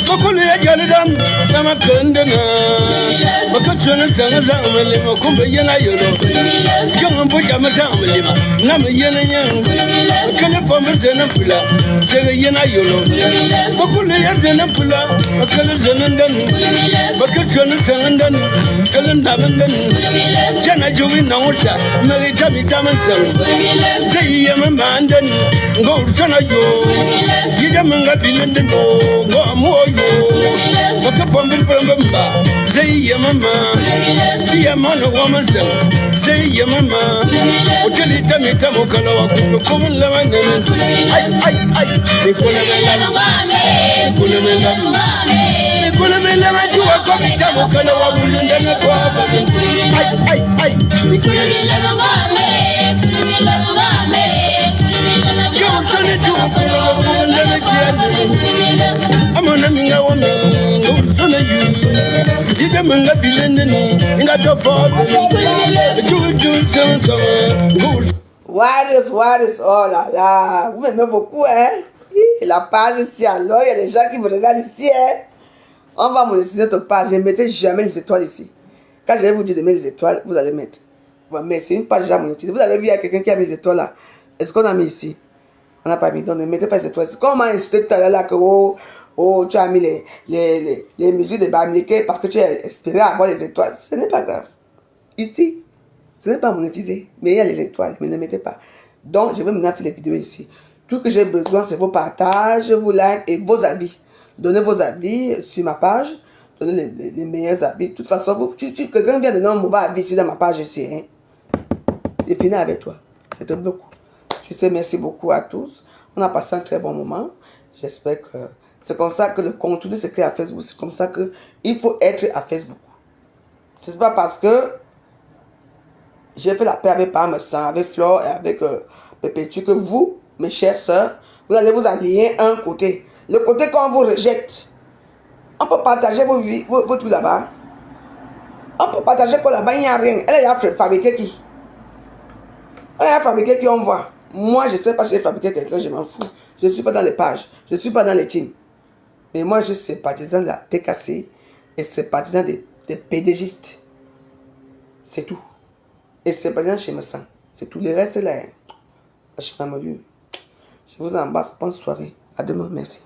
Makulu ya jalidam sama kendena Makasuna sanga sanga malima kumbe yana yolo Jangan buja masanga malima Nama yana yang Kala pombe zena pula Jaga yana yolo Makulu ya zena pula Makala zena dan Makasuna sanga dan Kala ndaban dan Jana jowi nangusa Mari tami taman sang Zayi yama mandan Ngor sana yo Gida manga bilen Ngo amuo Maka pombin pambamba Say ya mama Dia mana woman sang Say ya mama Utali tami tamo kala wakuto Kumun lama nene Ay Nikula mela Majua komi tamo kala wakulu Ndana kwa baba Ay Nikula Kau sana tu kala wakulu Ndana kiane Amana minga wame Sana yu Ida minga bilendeni Inga topa What is, oh là là, vous m'aimez beaucoup, hein? La page ici, alors, il y a des gens qui me regardent ici, hein? On va monétiser notre page, ne mettez jamais les étoiles ici. Quand je vais vous dire de mettre les étoiles, vous allez mettre. Mais c'est une page déjà monétisée. Vous avez vu, il y a quelqu'un qui a mis les étoiles là. Est-ce qu'on a mis ici? On n'a pas mis, donc ne mettez pas les étoiles ici. Comme on m'a insisté tout à l'heure là que tu as mis les mesures de Bamileke parce que tu as espéré avoir les étoiles. Ce n'est pas grave. Ici, ce n'est pas monétisé, mais il y a les étoiles, mais ne mettez pas. Donc, je vais maintenant faire les vidéos ici. Tout que j'ai besoin, c'est vos partages, vos likes et vos avis. Donnez vos avis sur ma page. Donnez les meilleurs avis. De toute façon, quelqu'un vient de donner un mauvais avis sur ma page ici. Hein. J'ai fini avec toi. Je te bloque. Je sais, merci beaucoup à tous. On a passé un très bon moment. J'espère que c'est comme ça que le contenu se crée à Facebook. C'est comme ça qu'il faut être à Facebook. Ce n'est pas parce que j'ai fait la paix avec Parmesan, avec Flore et avec Pépétu que vous, mes chères sœurs, vous allez vous allier un côté. Le côté qu'on vous rejette. On peut partager vos trucs là-bas. On peut partager quoi là-bas, il n'y a rien. Elle a fabriqué qui? Elle a fabriqué qui on voit. Moi, je ne sais pas si j'ai fabriqué quelqu'un, je m'en fous. Je ne suis pas dans les pages. Je ne suis pas dans les teams. Mais moi, je suis partisan de la TKC et c'est partisan des pédégistes. C'est tout. Et c'est partisan chez Messan. C'est tout. Le reste, là, je vous embrasse. Bonne soirée. À demain. Merci.